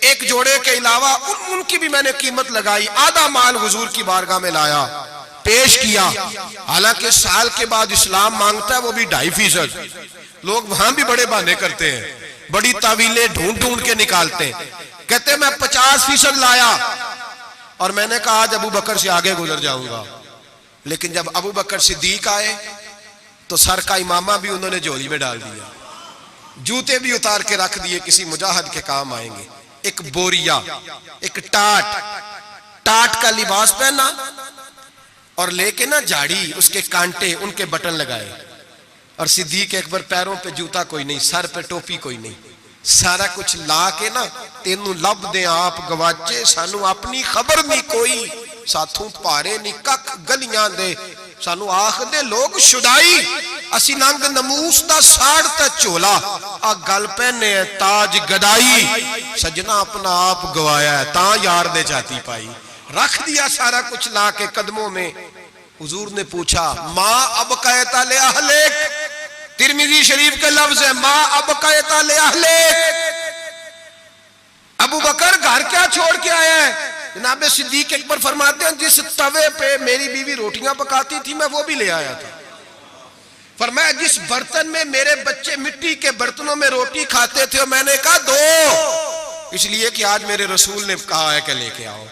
एक जोड़े के अलावा उनकी भी मैंने कीमत लगाई। आधा माल हुजूर की बारगाह में लाया, पेश किया। हालांकि साल के बाद इस्लाम मांगता है वो भी 2.5%। लोग वहां भी बड़े बहाने करते हैं, बड़ी तावीलें ढूंढ के निकालते हैं। कहते मैं 50% लाया और मैंने कहा आज अबू बकर से आगे गुजर जाऊंगा। लेकिन जब अबू बकर सिद्दीक आए तो सर का इमामा भी उन्होंने झोली में डाल दिया, जूते भी उतार के रख दिए, किसी मुजाहिद के काम आएंगे। एक बोरिया, एक टाट का लिबास पहना, और लेके ना झाड़ी उसके कांटे उनके बटन लगाए। और सिद्दीक अकबर पैरों पे जूता कोई नहीं, सर पे टोपी कोई नहीं, सारा कुछ ला के ना तेनू लब दे आप गवाचे, सानू अपनी खबर नहीं कोई, साथों पारे नहीं कख गलियां दे, सानू आख दे लोग शुदाई, असी नंग नमूस दा साड़ ते झोला, आ गल पहने ताज गदाई, सजना अपना आप गवाया है ता यार दे जाती पाई। रख दिया सारा कुछ ला के कदमों में। हुजूर ने पूछा माँ अब कहता ले अहले, तिरमिजी शरीफ के लफ्ज है माँ अब कहता ले अहले, अबू बकर घर क्या छोड़ के आया है? जनाब सिद्दीक अकबर फरमाते हैं जिस तवे पे मेरी बीवी रोटियां पकाती थी मैं वो भी ले आया था। फरमाया जिस बर्तन में मेरे बच्चे मिट्टी के बर्तनों में रोटी खाते थे मैंने कहा दो, इसलिए कि आज मेरे रसूल ने कहा है कि लेके आओ।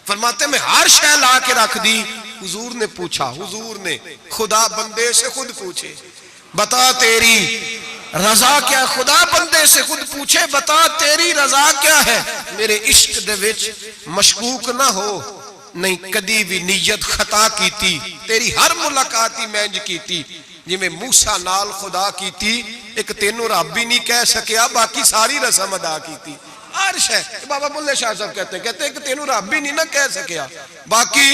फरमाते मैं हर शय ला के रख दी। हुजूर ने पूछा, हुजूर ने खुदा बंदे से खुद पूछे बता तेरी रजा क्या, खुदा बंदे से खुद पूछे बता तेरी रजा क्या है, मेरे इश्क दे विच मशकूक ना हो, नहीं कदी भी नीयत खता कीती, तेरी हर मुलाकात ही मैं इंज कीती जिवें मूसा नाल खुदा कीती, एक तेनू रब भी नहीं कह सकिया बाकी सारी रस्म अदा कीती। हर शय बाबा बुल्ले शाह साहब कहते हैं कि तेनू रब भी नहीं ना कह सकिया बाकी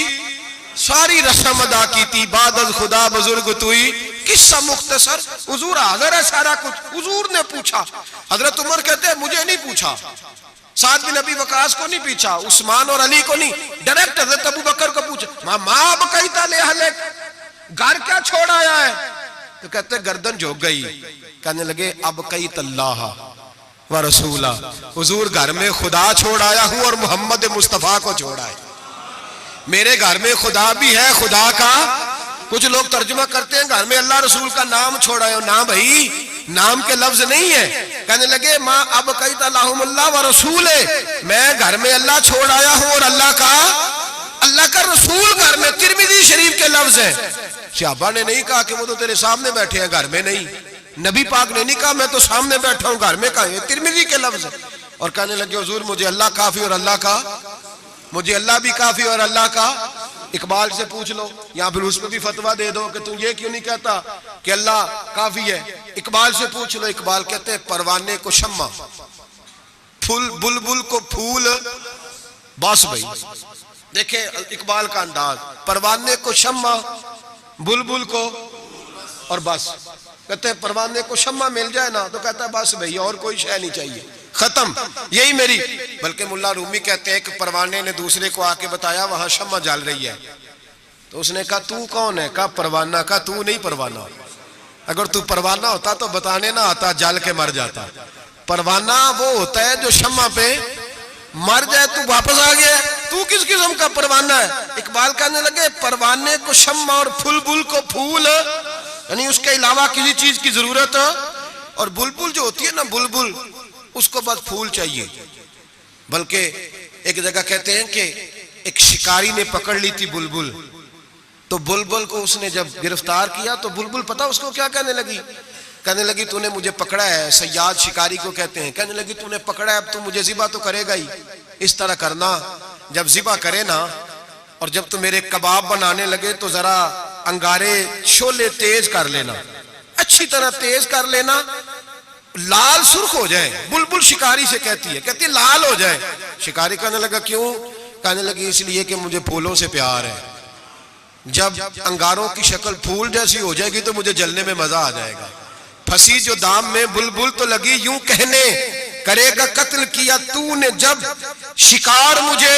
सारी रस्म अदा कीती, बादल खुदा बुजुर्ग तुई, किस्सा मुख्तसर। हुजूर हाजिर है सारा कुछ। हुजूर ने पूछा, हजरत उमर कहते हैं मुझे नहीं पूछा, साद बिन अबी वकास को नहीं पूछा, उस्मान और अली को नहीं, डायरेक्ट हजरत अबू बकर को पूछा माँ अब कही ताले हले घर क्या छोड़ आया है? तो कहते गर्दन झुक गई, कहने लगे अब कई तल्लाह व रसूला, हुजूर घर में खुदा छोड़ आया हूं और मोहम्मद मुस्तफा को छोड़ आया। मेरे घर में खुदा भी है, खुदा का कुछ लोग तर्जुमा करते हैं घर में अल्लाह रसूल का नाम छोड़ा है, ना भाई नाम के लफ्ज नहीं है। कहने लगे माँ अब कई तल्लाह व रसूल है, मैं घर में अल्लाह छोड़ आया हूं और अल्लाह का रसूल घर में, तिरमिजी शरीफ के लफ्ज है। सहाबा ने नहीं कहा कि वो तो तेरे सामने बैठे हैं घर में नहीं, नबी पाक ने नहीं कहा मैं तो सामने बैठा हूं घर में, कहा तिरमिजी के लफ्ज है। और कहने लगे हुजूर मुझे अल्लाह काफी और अल्लाह का, मुझे अल्लाह भी काफी और अल्लाह का, इकबाल से पूछ लो या फिर उस पर भी फतवा दे दो कि तू ये क्यों नहीं कहता कि अल्लाह काफी है। इकबाल से पूछ लो, इकबाल कहते हैं परवाने को शम्मा, फूल बुलबुल को फूल, बस भाई देखे इकबाल का अंदाज, परवाने को शम्मा बुलबुल को और बस। कहते हैं परवाने को शम्मा मिल जाए ना तो कहता है बस भैया और कोई शय नहीं चाहिए, खत्म यही मेरी। बल्कि मुल्ला रूमी कहते हैं कि परवाने ने दूसरे को आके बताया वहां शम्मा जल रही है, तो उसने कहा तू कौन है? कहा परवाना। कहा तू नहीं परवाना, अगर तू परवाना होता तो बताने ना आता, जल के मर जाता। परवाना वो होता है जो शम्मा पे मर जाए, तू वापस आ गया, तू किस किस्म का परवाना है? इकबाल कहने लगे परवाने को शम्मा और फुलबुल को फूल, यानी उसके अलावा किसी चीज की जरूरत, और बुलबुल जो होती है ना बुलबुल, उसको बस फूल चाहिए। बल्कि एक जगह कहते हैं कि एक शिकारी ने पकड़ ली थी बुलबुल, तो बुलबुल को उसने जब गिरफ्तार किया तो बुलबुल पता उसको क्या कहने लगी? कहने लगी तूने मुझे पकड़ा है, सयाद शिकारी को कहते हैं, कहने लगी तूने पकड़ा है अब तू मुझे ज़िबा तो करेगा ही, इस तरह करना जब ज़िबा करे ना और जब तू मेरे कबाब बनाने लगे तो जरा अंगारे शोले तेज कर लेना, अच्छी तरह तेज कर लेना, लाल सुर्ख हो जाए। बुलबुल शिकारी से कहती है, कहती है लाल हो जाए। शिकारी कहने लगा क्यों? कहने लगी इसलिए कि मुझे फूलों से प्यार है, जब अंगारों की शक्ल फूल जैसी हो जाएगी तो मुझे जलने में मजा आ जाएगा। फंसी जो दाम में बुलबुल तो लगी यूं कहने, करेगा कत्ल किया तूने जब शिकार मुझे,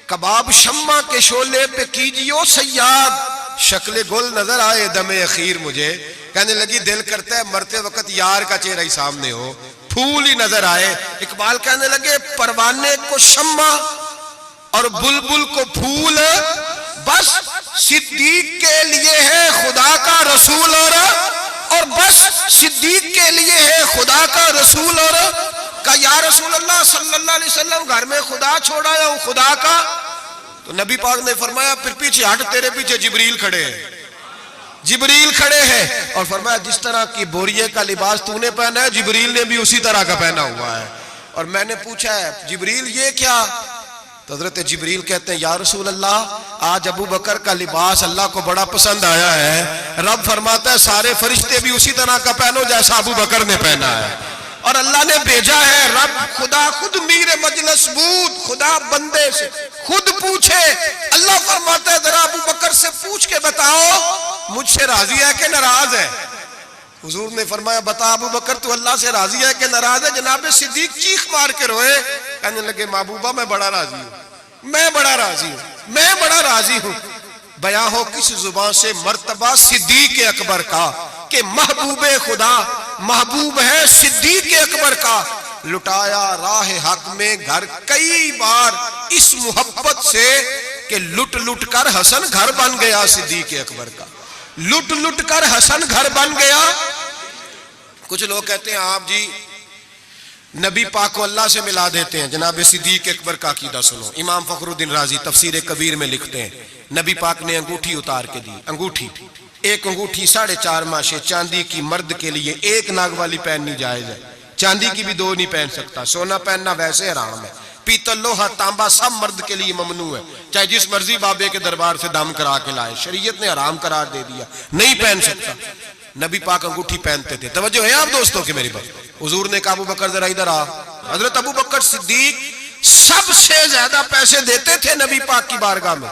कबाब शम्मा के शोले पे कीजियो सयाद, शक्ल गुल नजर आए दमे अखीर मुझे। कहने लगी दिल करता है मरते वक्त यार का चेहरा ही सामने हो, फूल ही नजर आए। इकबाल कहने लगे परवाने को शम्मा और बुलबुल को फूल, बस सिद्दीक के लिए है खुदा का रसूल, और बस सिद्दीक के लिए है खुदा का रसूल। और का या रसूल अल्लाह सल्लल्लाहु अलैहि वसल्लम घर में खुदा छोड़ाया हूं खुदा का, तो नबी पाक ने फरमाया फिर पीछे हट, तेरे पीछे जिब्रील खड़े हैं, जिब्रील खड़े हैं। और फरमाया जिस तरह की बोरिये का लिबास तूने पहना है जिब्रील ने भी उसी तरह का पहना हुआ है। और मैंने पूछा है जिब्रील ये क्या? तो हजरत जिब्रील कहते हैं या रसूल अल्लाह, आज अबू बकर का लिबास अल्लाह को बड़ा पसंद आया है। रब फरमाता है सारे फरिश्ते भी उसी तरह का पहनो जैसा अबू बकर ने पहना है, और अल्लाह ने भेजा है। रब खुदा खुद मीर मजलिस बूद, खुदा बंदे से खुद पूछे। अल्लाह फरमाता है जरा अबू बकर से पूछ के बताओ मुझसे राजी है कि नाराज है। हुजूर ने फरमाया बता अबू बकर तू अल्लाह से राजी है कि नाराज है। जनाब सिद्दीक चीख मार के रोए, कहने लगे महबूबा मैं बड़ा राजी हूं, मैं बड़ा राजी हूं, मैं बड़ा राजी हूं। बयां हो किस जुबान से मर्तबा सिद्दीक अकबर का कि महबूबे खुदा महबूब है सिद्दीक अकबर का। लुटाया राह हक में घर कई बार इस मोहब्बत से कि लुट लुट कर हसन घर बन गया। सिद्दीक अकबर का लुट लुट कर हसन घर बन गया। कुछ लोग कहते हैं आप जी नबी पाक को अल्लाह से मिला देते हैं। जनाब सिद्दीक अकबर का अकीदा सुनो। इमाम फखरुद्दीन राजी तफसीर कबीर में लिखते हैं नबी पाक ने अंगूठी उतार के दी। अंगूठी, एक अंगूठी 4.5 माशे चांदी की मर्द के लिए एक नाग वाली पहननी जायज है, चांदी की भी 2 नहीं पहन सकता। सोना पहनना वैसे हराम है। पीतल लोहा तांबा सब मर्द के लिए ममनू है, चाहे जिस मर्जी बाबे के दरबार से दम करा के लाए, शरीयत ने हराम करार दे दिया, नहीं पहन सकता। नबी पाक अंगूठी पहनते थे। तवज्जो है आप दोस्तों की मेरी बात। हुजूर ने कहा अबू बकर जरा इधर आ। हजरत अबू बकर सिद्दीक सबसे ज्यादा पैसे देते थे नबी पाक की बारगाह में,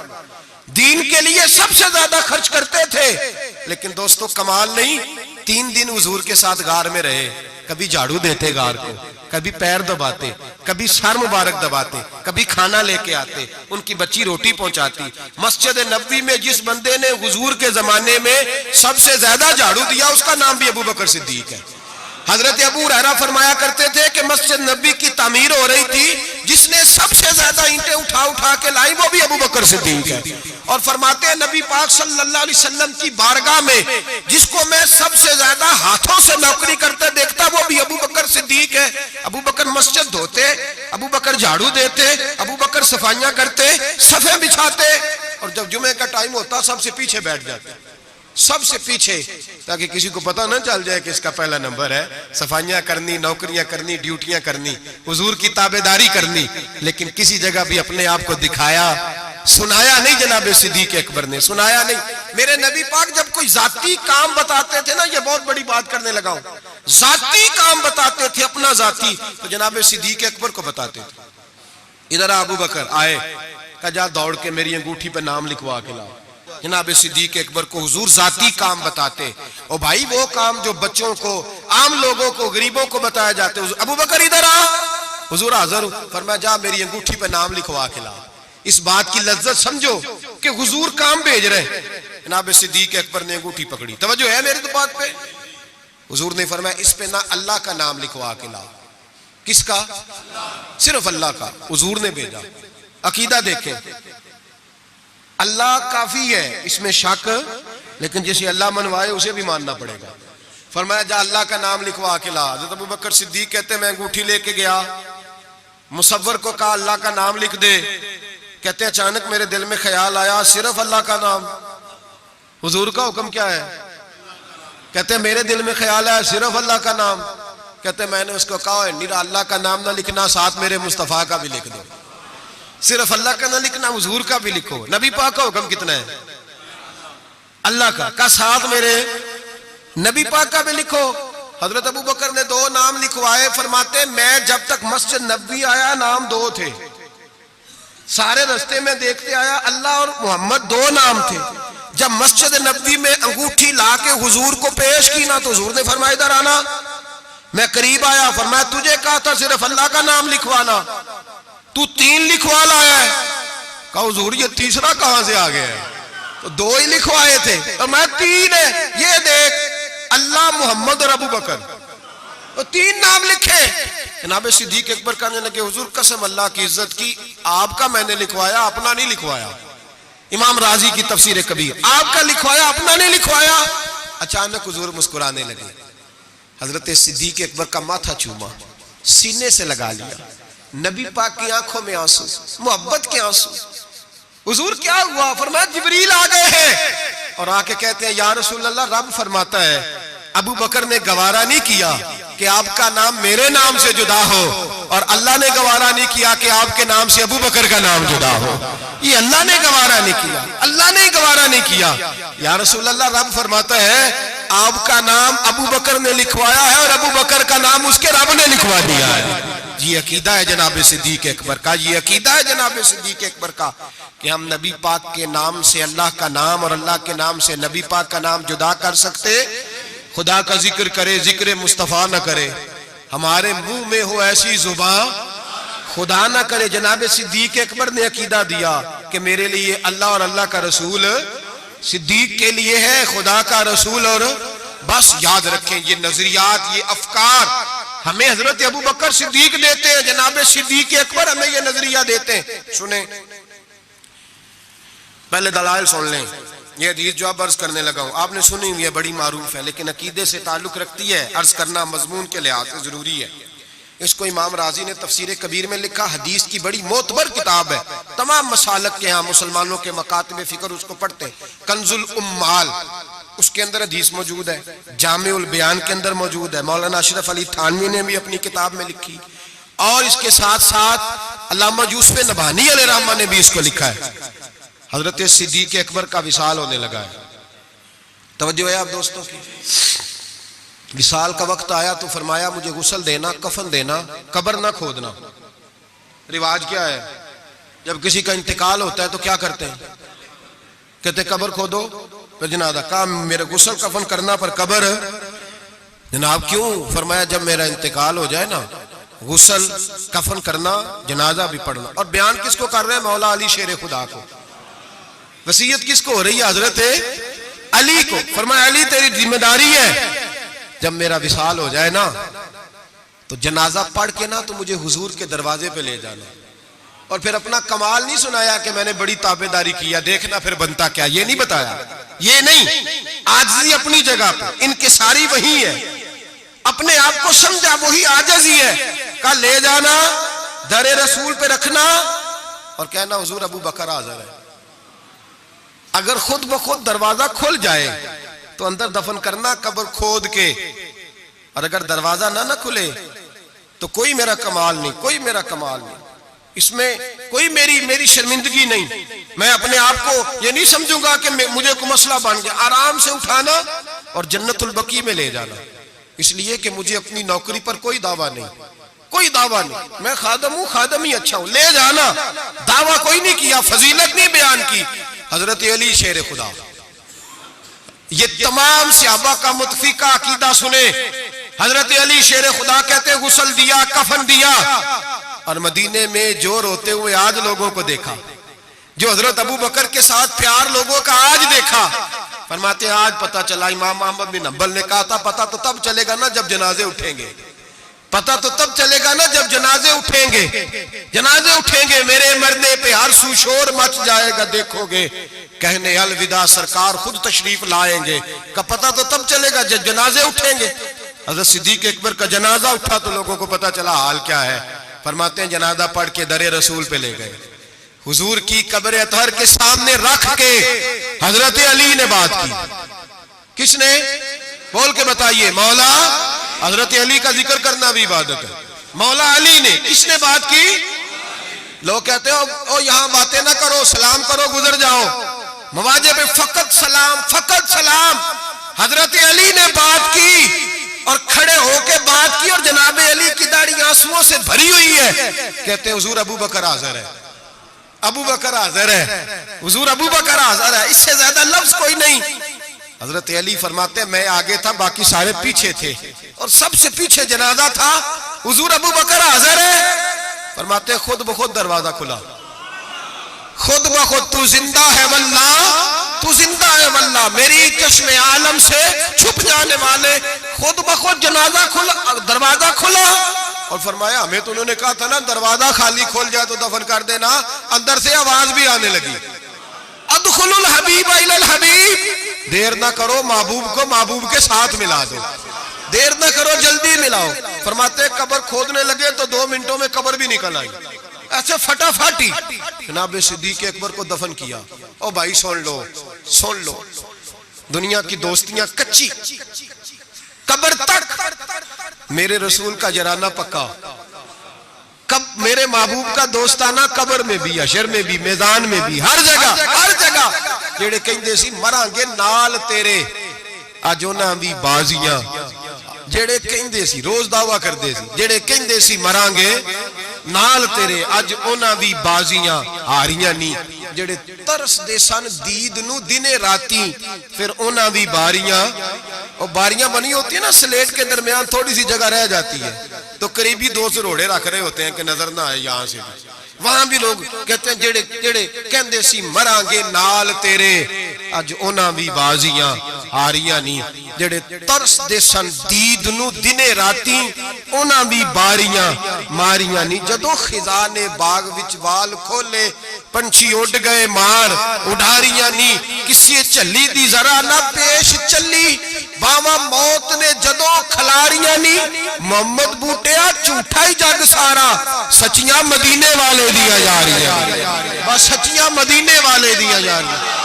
दीन के लिए सबसे ज्यादा खर्च करते थे। लेकिन दोस्तों कमाल नहीं, 3 दिन हुजूर के साथ गार में रहे। कभी झाड़ू देते गार को, कभी पैर दबाते, कभी सर मुबारक दबाते, कभी खाना लेके आते, उनकी बच्ची रोटी पहुंचाती। मस्जिद नबवी में जिस बंदे ने हुजूर के जमाने में सबसे ज्यादा झाड़ू दिया उसका नाम भी अबू बकर सिद्दीक है। हजरत अबू हुरैरा फरमाया करते थे कि मस्जिद नबी की तामीर हो रही थी, जिसने सबसे ज्यादा ईंटें उठा उठा के लाई वो भी अबू बकर सिद्दीक है। और फरमाते हैं नबी पाक सल्लल्लाहु अलैहि वसल्लम की बारगाह में जिसको मैं सबसे ज्यादा हाथों से नौकरी करते देखता वो भी अबू बकर सिद्दीक है। अबू बकर मस्जिद धोते, अबू बकर झाड़ू देते, अबू बकर सफाइयां करते, सफे बिछाते, और जब जुमे का टाइम होता सबसे पीछे बैठ जाते, सबसे पीछे, ताकि किसी को पता ना चल जाए कि इसका पहला नंबर है। सफाइयां करनी, नौकरियां करनी, ड्यूटियां करनी, हुजूर की ताबेदारी करनी, लेकिन किसी जगह भी अपने आप को दिखाया सुनाया नहीं। जनाब सिद्दीक अकबर ने सुनाया नहीं। मेरे नबी पाक जब कोई जाती काम बताते थे ना, ये बहुत बड़ी बात करने लगा हूं, जाती काम बताते थे अपना जाती, तो जनाब सिद्दीक अकबर को बताते थे। इधर अबू बकर आए, कहा जा दौड़ के मेरी अंगूठी पे नाम लिखवा के लाओ। जनाब सिद्दीक अकबर को हुजूर जाती काम बताते, और भाई वो काम जो बच्चों को, आम लोगों को, गरीबों को बताया जाते। अबू बकर इधर आ, हुजूर हाजिर। फरमाया जा मेरी अंगूठी पे नाम लिखवा के ला। इस बात की लज्जत समझो कि हुजूर काम भेज रहे। जनाब सिद्दीक अकबर ने अंगूठी पकड़ी। तवज्जो है मेरी तो बात पे। हुजूर ने फरमाया इस पे ना अल्लाह का नाम लिखवा के ला। किसका? सिर्फ अल्लाह का। हुजूर ने भेजा। अकीदा देखें, अल्लाह काफी है, इसमें शक, लेकिन जिसे अल्लाह मनवाए उसे भी मानना पड़ेगा। फरमाया जा अल्लाह का नाम लिखवा के ला। हज़रत अबू बकर सिद्दीक कहते मैं अंगूठी लेके गया, मुसव्वर को कहा अल्लाह का नाम लिख दे। कहते अचानक मेरे दिल में ख्याल आया सिर्फ अल्लाह का नाम, हुजूर का हुक्म क्या है? कहते मेरे दिल में ख्याल आया सिर्फ अल्लाह का नाम। कहते मैंने उसको कहा निरा अल्लाह का नाम ना लिखना, साथ मेरे मुस्तफा का भी लिख दो। सिर्फ अल्लाह का ना लिखना, हुजूर का भी लिखो। नबी पाक का हुक्म कितना है? अल्लाह का साथ मेरे नबी पाक का भी लिखो। हजरत अबू बकर ने 2 नाम लिखवाए। फरमाते मैं जब तक मस्जिद नबवी आया नाम 2 थे, सारे रास्ते में देखते आया अल्लाह और मोहम्मद 2 नाम थे। जब मस्जिद नबवी में अंगूठी ला के हुजूर को पेश की ना, तो हुजूर ने फरमाया इधर आना। मैं करीब आया, फरमाया तुझे कहा था सिर्फ अल्लाह का नाम लिखवाना, तू 3 लिखवा लाया है। कहा हुजूर ये तीसरा कहां से आ गया है? तो 2 ही लिखवाए थे, तो मैं 3 है। ये देख अल्लाह, मोहम्मद और अबू बकर, तो 3 नाम लिखे। जनाब सिद्दीक अकबर कहने लगे हुजूर कसम अल्लाह की इज्जत की, आपका मैंने लिखवाया, अपना नहीं लिखवाया। इमाम राजी की तफसीर कबीर, आपका लिखवाया, अपना नहीं लिखवाया। अचानक हुजूर मुस्कुराने लगे। हजरत सिद्दीक अकबर का माथा चूमा, सीने से लगा लिया। नबी पाक की आंखों में आंसू, मोहब्बत के आंसू। हुजूर क्या हुआ? फरमाया जिब्रील आ गए हैं और आके कहते हैं या रसूल अल्लाह, रब फरमाता है अबू बकर ने गवारा नहीं किया कि आपका नाम मेरे नाम से जुदा हो और अल्लाह ने गवारा नहीं किया कि आपके नाम से अबू बकर का नाम जुदा हो। ये अल्लाह ने गवारा नहीं किया, अल्लाह ने गवारा नहीं किया। या रसूल अल्लाह, रब फरमाता है आपका नाम अबू बकर ने लिखवाया है और अबू बकर का नाम उसके रब ने लिखवा दिया है। ये अकीदा है जनाब सिद्दीक अकबर का, ये अकीदा है जनाब सिद्दीक अकबर का कि हम नबी पाक के नाम से अल्लाह का नाम और अल्लाह के नाम से नबी पाक का नाम जुदा कर सकते। खुदा का जिक्र करे, जिक्र मुस्तफ़ा न करे, हमारे मुंह में हो ऐसी जुबान खुदा ना करे। जनाब सिद्दीक अकबर ने अकीदा दिया कि मेरे लिए अल्लाह और अल्लाह का रसूल सिद्दीक के लिए है, खुदा का रसूल। और बस याद रखें ये नजरियात, ये अफकार हमें हजरत अबू बकर सिद्दीक देते हैं, जनाब सिद्दीक अकबर हमें ये नजरिया देते हैं। सुने, पहले दलाइल सुन लें। ये हदीस जो अब अर्ज करने लगा हूं आपने सुनी हुई है, बड़ी मारूफ है, लेकिन अकीदे से ताल्लुक रखती है, अर्ज करना मजमून के लिहाज से जरूरी है। इसको इमाम राजी ने तफसीर कबीर में लिखा, हदीस की बड़ी मोतबर किताब है, तमाम मसालक के यहाँ मुसलमानों के मकातिब फिक्र उसको पढ़ते हैं। कंजुल उम्माल उसके अंदर हदीस मौजूद है, जामिउल बयान के अंदर मौजूद है, मौलाना अशरफ अली थानवी ने भी अपनी किताब में लिखी, और इसके साथ साथ अल्लामा यूसुफ नबानी अलैहिर्रहमा ने भी इसको लिखा है। हजरत सिद्दीक अकबर का विसाल होने लगा है। तवज्जो है आप दोस्तों की। विसाल का वक्त आया तो फरमाया मुझे गुस्ल देना, कफन देना, कब्र ना खोदना। रिवाज क्या है, जब किसी का इंतकाल होता है तो क्या करते हैं, कहते कब्र खोदो फिर जनाजा। कहा मेरे गुस्ल कफन करना पर कब्र, जनाब क्यों? फरमाया जब मेरा इंतकाल हो जाए ना, गुस्ल कफन करना, जनाजा भी पढ़ना। और बयान किसको कर रहे हैं? मौला अली शेर खुदा को। वसीयत किसको हो रही है? हजरत अली को। फरमाया अली तेरी जिम्मेदारी है, जब मेरा विसाल हो जाए ना तो जनाजा पढ़ के ना तो मुझे हुजूर के दरवाजे पे ले जाना। और फिर अपना कमाल नहीं सुनाया कि मैंने बड़ी ताबेदारी किया, देखना फिर बनता क्या, ये नहीं बताया, ये नहीं। आजिज़ी अपनी जगह पे, इनकिसारी वही है, अपने आप को समझा वही आजिज़ी है। कहा ले जाना, दरे रसूल पे रखना और कहना हुजूर अबू बकर हाज़िर है। अगर खुद ब खुद दरवाजा खुल जाए तो अंदर दफन करना कब्र खोद के, और अगर दरवाजा ना खुले तो कोई मेरा कमाल नहीं, कोई मेरा कमाल नहीं, इसमें कोई मेरी शर्मिंदगी नहीं। मैं अपने आप को ये नहीं समझूंगा कि मुझे कोई मसला बन गया। आराम से उठाना और जन्नतुल बकी में ले जाना, इसलिए कि मुझे अपनी नौकरी पर कोई दावा नहीं, कोई दावा नहीं, मैं खादम हूं, खादम ही अच्छा हूं, ले जाना। दावा कोई नहीं किया, फजीलत नहीं बयान की। हजरत अली शेर खुदा, ये तमाम सहाबा का मुतफिका अकीदा सुने। हजरत अली शेर खुदा कहते गुस्ल दिया, कफन दिया, और मदीने में जो रोते हुए आज लोगों को देखा, जो हजरत अबू बकर के साथ प्यार लोगों का आज देखा। फरमाते आज पता चला, इमाम अहमद बिन हंबल ने कहा था पता तो तब चलेगा ना जब जनाजे उठेंगे, पता तो तब चलेगा ना जब जनाजे उठेंगे। जनाजे उठेंगे मेरे मरने पे हर सुशोर मच जाएगा, देखोगे कहने अलविदा सरकार खुद तशरीफ लाएंगे। का पता तो तब चलेगा जब जनाजे उठेंगे। हज़रत सिद्दीक अकबर का जनाजा उठा तो लोगों को पता चला हाल क्या है। फरमाते हैं जनाजा पढ़ के दरे रसूल पे ले गए, हुजूर की कब्र अतहर के सामने रख के हजरत अली ने बात की। किसने? बोल के बताइए। मौला हजरत अली का जिक्र करना भी इबादत है। मौला अली ने, किसने बात की? लोग कहते हो ओ यहां बातें ना करो, सलाम करो, गुजर जाओ। मवाजे पे फकत सलाम, फकत सलाम। हजरत अली ने बात की और खड़े होके बात की, और जनाब अली की दाढ़ी आंसुओं से भरी हुई है। कहते हैं हुजूर अबू बकर हाजिर है, अबू बकर हाजिर है, हुजूर अबू बकर हाजिर है। इससे ज्यादा लफ्ज कोई नहीं। हजरत अली फरमाते मैं आगे था, बाकी सारे पीछे थे, और सबसे पीछे जनाजा था, हुजूर अबू बकर हाजिर है। फरमाते खुद ब खुद दरवाजा खुला, खुद ब खुद तू जिंदा है वल्ला, तू जिंदा है वल्ला, मेरी चश्मे आलम से छुप जाने वाले। खुद ब खुद जनाजा खुला, दरवाजा खुला, और फरमाया हमें तो उन्होंने कहा था ना दरवाजा खाली खोल जाए तो दफन कर देना। अंदर से आवाज भी आने लगी, अदखुलुल हबीब इलल हबीब, देर ना करो महबूब को महबूब के साथ मिला दो, देर ना करो जल्दी मिलाओ। फरमाते कब्र खोदने लगे तो 2 मिनटों में कब्र भी निकल आई, ऐसे फटाफटी। जनाब सिद्दीक अकबर को दफन किया। ओ भाई सुन लो, सुन लो, दुनिया की दोस्तियां कच्ची, कब्र तक मेरे रसूल का जराना पक्का। कब मेरे महबूब का दोस्ताना कब्र में भी, हशर में भी, मैदान में भी, हर जगह जेड़े कहंदे सी मरांगे नाल तेरे, अज उन्हां दी बाजियां, जेड़े कहंदे सी रोज दावा करदे सी, जेड़े कहंदे सी मरांगे नाल तेरे, अज उन्हां दी बाजियां हारियां नहीं। जेड़े तरसदे सन दीद नू दिने राती, फिर उन्हां दी बारियां, और बारियां बनी होती है ना स्लेट के दरमियान थोड़ी सी जगह रह जाती है, तो करीबी 2 रोड़े रख रहे होते हैं कि नजर ना आए यहां से भी, वहां भी लोग कहते हैं जेड़े जेड़े कहंदे सी मरांगे नाल तेरे, अज उन्हां दी बाजियां हारियां नहीं। जेड़े तरसदे सन दीद नू दिने राती, उन्हां दी बारियां मारियां नहीं। जदों खिजा ने बाग विच वाल खोले, पंछी उड़ गए मार उड़ारियां नहीं। किसी झल्ली दी जरा ना पेश चली, बावा मौत ने जदों खलारियां नहीं। मोहम्मद बूटिया झूठा ही जग सारा, सच्चियां मदीने वाले दिया जा रही, बस सच्चियां मदीने वाले दिया जा रही।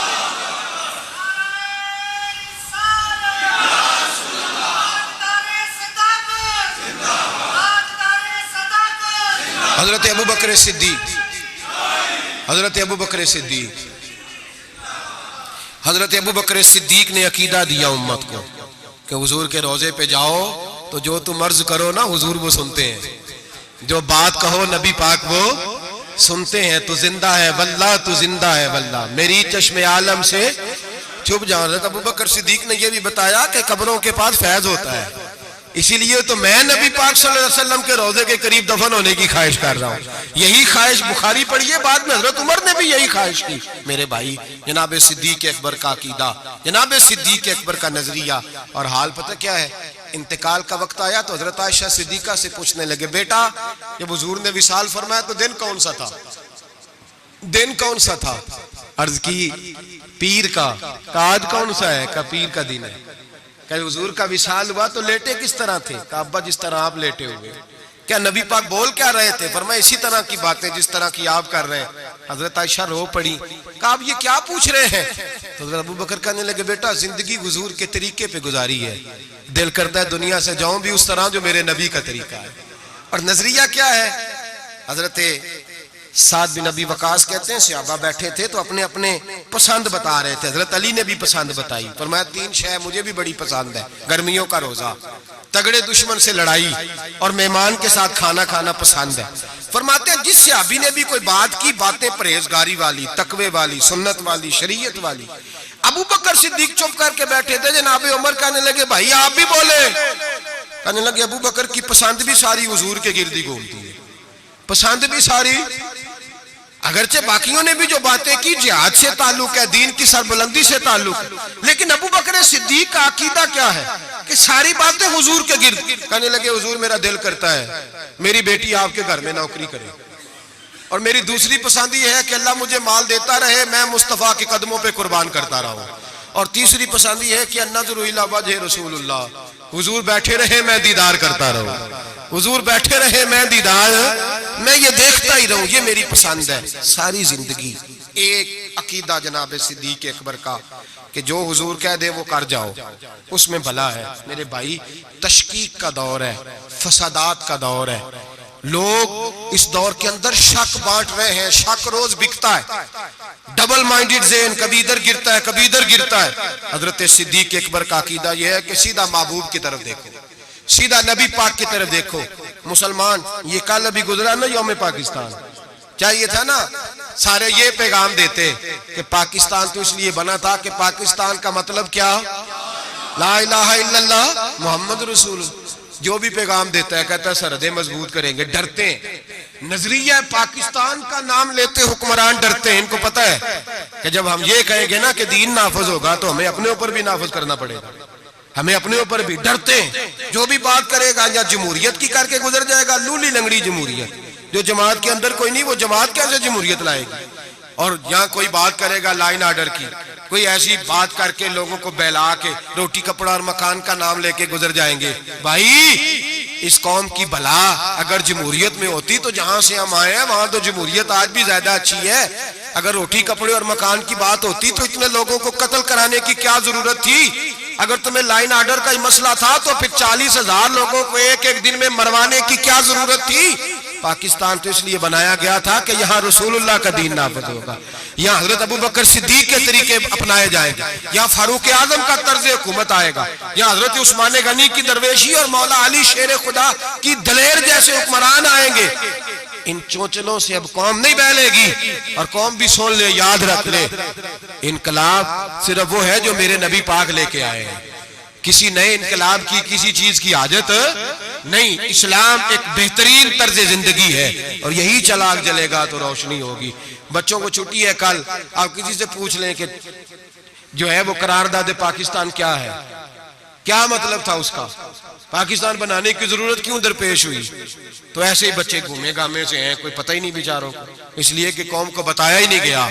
हजरत अबू बकर सिद्दीक, हजरत अबू बकर सिद्दीक, हजरत अबू बकर सिद्दीक ने अकीदा दिया उम्मत को कि हुजूर के रोजे पे जाओ तो जो तुम अर्ज करो ना हुजूर वो सुनते हैं, जो बात कहो नबी पाक वो सुनते हैं। तू जिंदा है वल्लाह, तू जिंदा है वल्लाह, मेरी चश्मे आलम से छुप जाओ। हजरत अबू बकर सिद्दीक ने यह भी बताया कि कब्रों के पास फैज होता है, इसीलिए तो मैं नबी पाक सल्लल्लाहु अलैहि वसल्लम के रोजे के करीब दफन होने की ख्वाहिश कर रहा हूँ। यही ख्वाहिश बुखारी पढ़िए, बाद में हजरत उमर ने भी यही ख्वाहिश की। मेरे भाई जनाब सिद्दीक अकबर का अकीदा, जनाब सिद्दीक अकबर का नजरिया, और हाल पता क्या है, इंतकाल का वक्त आया तो हजरत आयशा सिद्दीका से पूछने लगे, बेटा जब हुजूर ने विसाल फरमाया तो दिन कौन सा था, दिन कौन सा था? अर्ज की पीर का। आज कौन सा है? का पीर का दिन है। क्या हुजूर का विशाल हुआ तो लेटे किस तरह थे? का अब्बा जिस तरह आप लेटे हुए। क्या नबी पाक बोल क्या रहे थे? फरमाया इसी तरह की बातें जिस तरह की आप कर रहे हैं। हजरत आयशा रो पड़ी, कहा आप ये क्या पूछ रहे हैं? तो हजरत अबू बकर कहने लगे, बेटा जिंदगी हुजूर के तरीके पे गुजारी है, दिल करता है दुनिया से जाऊं भी उस तरह जो मेरे नबी का तरीका है। और नजरिया क्या है? हजरत साद बिन अबी वकास कहते हैं सहाबा बैठे थे तो अपने अपने पसंद बता रहे थे। हजरत अली ने भी पसंद बताई, फरमाया 3 शय मुझे भी बड़ी पसंद है, गर्मियों का रोजा, तगड़े दुश्मन से लड़ाई और मेहमान के साथ खाना खाना पसंद है। फरमाते हैं जिस सहाबी ने भी कोई बात की, बातें परहेजगारी वाली, तकवे वाली, सुन्नत वाली, शरीयत वाली। अबू बकर सिद्दीक चुप करके बैठे थे। जनाब उमर कहने लगे, भाई आप भी बोले। कहने लगे, अबू बकर की पसंद भी सारी हुजूर के गिर्द घूमती है, पसंद भी सारी, अगरचे बाकियों ने भी जो बातें की जिहाद से ताल्लुक है, दीन की सरबुलंदी से ताल्लुक है, लेकिन अबू बकर सिद्दीक का अकीदा क्या है कि सारी बातें हुजूर के गिर्द। कहने लगे, हुजूर मेरा दिल करता है मेरी बेटी आपके घर में नौकरी करे, और मेरी दूसरी पसंद ये है कि अल्लाह मुझे माल देता रहे, मैं मुस्तफा के कदमों पे कुर्बान करता रहूं, और तीसरी पसंद ये है कि अन्नज़ुरु इला वजह रसूलुल्लाह, हुजूर बैठे रहे मैं दीदार करता रहूं, हुजूर बैठे रहे मैं दीदार, मैं ये देखता ही रहूं, ये मेरी पसंद है सारी जिंदगी। एक अकीदा जनाब सिद्दीक अकबर का कि जो हुजूर कह दे वो कर जाओ, उसमें भला है। मेरे भाई तशकीक का दौर है, फसादात का दौर है, लोग इस दौर के अंदर शक बांट रहे हैं, शक रोज बिकता है, डबल माइंडेड ज़हन, कभी इधर गिरता है कभी इधर गिरता है। हजरत सिद्दीक अकबर का अकीदा यह है कि सीधा महबूब की तरफ देखो, सीधा नबी पाक की तरफ देखो। मुसलमान, ये कल अभी गुजरा ना यौम पाकिस्तान, चाहिए था ना सारे ये पैगाम देते कि पाकिस्तान तो इसलिए बना था कि पाकिस्तान का मतलब क्या, ला इलाहा इल्लल्लाह मुहम्मद रसूल। जो भी पैगाम देता है कहता है सरहदें मजबूत करेंगे, डरते हैं। नजरिया पाकिस्तान का नाम लेते हुक्मरान डरते हैं, इनको पता है कि जब हम ये कहेंगे ना कि दीन नाफज होगा तो हमें अपने ऊपर भी नाफज करना पड़ेगा, हमें अपने ऊपर भी डरते हैं। जो भी बात करेगा या जमहूरियत की करके गुजर जाएगा, लूली लंगड़ी जमहूरियत, जो जमात के अंदर कोई नहीं, वो जमात कैसे जमहूरियत लाएगी। और यहाँ कोई बात करेगा लाइन आर्डर की, कोई ऐसी बात करके लोगों को बहला के रोटी कपड़ा और मकान का नाम लेके गुजर जाएंगे। भाई इस कौम की भला अगर जमहूरियत में होती तो जहां से हम आए हैं वहां तो जमहूरियत आज भी ज्यादा अच्छी है। अगर रोटी कपड़े और मकान की बात होती तो इतने लोगों को कत्ल कराने की क्या जरूरत थी। अगर तुम्हें लाइन आर्डर का ही मसला था तो फिर 40,000 लोगों को एक एक दिन में मरवाने की क्या जरूरत थी। पाकिस्तान तो इसलिए बनाया गया था कि यहाँ रसूलुल्लाह का दीन नाफिज होगा, यहाँ हजरत अबू बकर सिद्दीक के तरीके अपनाए जाएंगे, यहाँ फारूक आजम का तर्ज हुकूमत आएगा, यहाँ हजरत उस्मान गनी की दरवेशी और मौला अली शेर खुदा की दलेर जैसे हुक्मरान आएंगे। इन चोचलों से अब कौम नहीं बहलेगी, और कौम भी सुन ले, याद रख ले, इनकलाब सिर्फ वो है जो मेरे नबी पाक लेके आए हैं। किसी नए इनकलाब की, किसी चीज की हाजत नहीं। इस्लाम एक बेहतरीन तर्ज जिंदगी है, और यही चलाक जलेगा तो रोशनी होगी। बच्चों को छुट्टी है कल, आप किसी से पूछ लें कि जो है वो करारदाद पाकिस्तान क्या है, क्या मतलब था उसका, पाकिस्तान बनाने की जरूरत क्यों दरपेश हुई। तो ऐसे ही बच्चे घूमे घामे से हैं, कोई पता ही नहीं बेचारों को, इसलिए कि कौम को बताया ही नहीं गया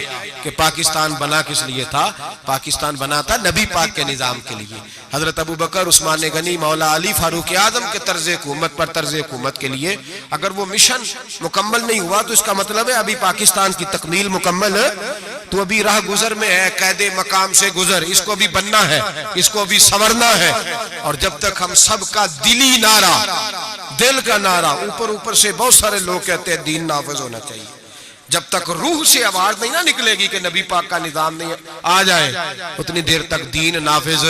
कि पाकिस्तान बना किस लिए था। पाकिस्तान बना था नबी पाक के निजाम के लिए, हजरत अबू बकर, उस्मान गनी, मौला अली, फारूक आजम के तर्ज हुकूमत पर, तर्ज हुकूमत के लिए। अगर वो मिशन मुकम्मल नहीं हुआ तो इसका मतलब है अभी पाकिस्तान की तकमील मुकम्मल तो अभी राह गुजर में है, कैदे मकाम से गुजर, इसको भी बनना है, इसको भी संवरना है। और जब तक हम सबका दिली नारा, दिल का नारा, ऊपर ऊपर से बहुत सारे लोग कहते हैं दीन नाफिज होना चाहिए, जब तक रूह से आवाज नहीं ना निकलेगी कि नबी पाक का निजाम नहीं आ जाए, उतनी देर तक दीन नाफिज,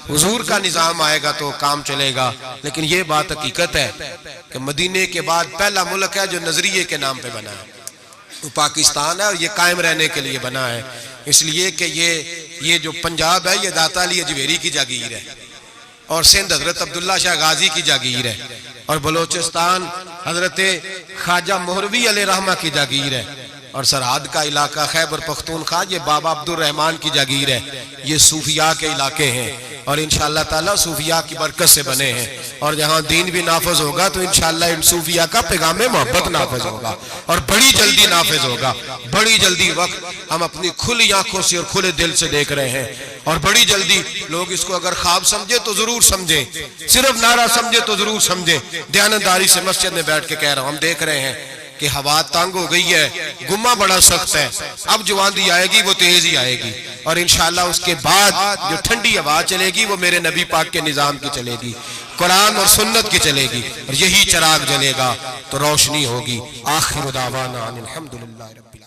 हुजूर का निजाम आएगा तो काम चलेगा। लेकिन ये बात हकीकत है कि मदीने के बाद पहला मुल्क है जो नजरिए के नाम पे बना है, वो पाकिस्तान है, और ये कायम रहने के लिए बना है। इसलिए कि ये जो पंजाब है ये दाता अली अजमेरी की जागीर है, और सिंध हजरत अब्दुल्ला शाह गाजी की जागीर है, और बलोचिस्तान हजरत ख्वाजा मोहरवी अलैहि रहमा की जागीर है, और सरहद का इलाका खैबर पख्तूनख्वा ये बाबा अब्दुल रहमान की जागीर है। ये सूफिया के इलाके हैं, और इंशाअल्लाह ताला सूफिया की बरकत से बने हैं। और जहाँ दीन भी नाफिज होगा तो इंशाअल्लाह इन सूफिया का पैगाम मोहब्बत नाफिज होगा, और बड़ी जल्दी नाफिज होगा। बड़ी जल्दी वक्त हम अपनी खुली आंखों से और खुले दिल से देख रहे हैं, और बड़ी जल्दी लोग इसको अगर ख्वाब समझे तो जरूर समझे, सिर्फ नारा समझे तो जरूर समझे। दयानतदारी से मस्जिद में बैठ के कह रहा हूं, हम देख रहे हैं कि हवा तंग हो गई है, गुम्मा बड़ा सख्त है, अब जो आंधी आएगी वो तेज ही आएगी, और इंशाअल्लाह उसके बाद जो ठंडी हवा चलेगी वो मेरे नबी पाक के निजाम की चलेगी, कुरान और सुन्नत की चलेगी, और यही चिराग जलेगा तो रोशनी होगी। आखिर दावाना अनिल हम्दुलिल्लाहि रब्बिल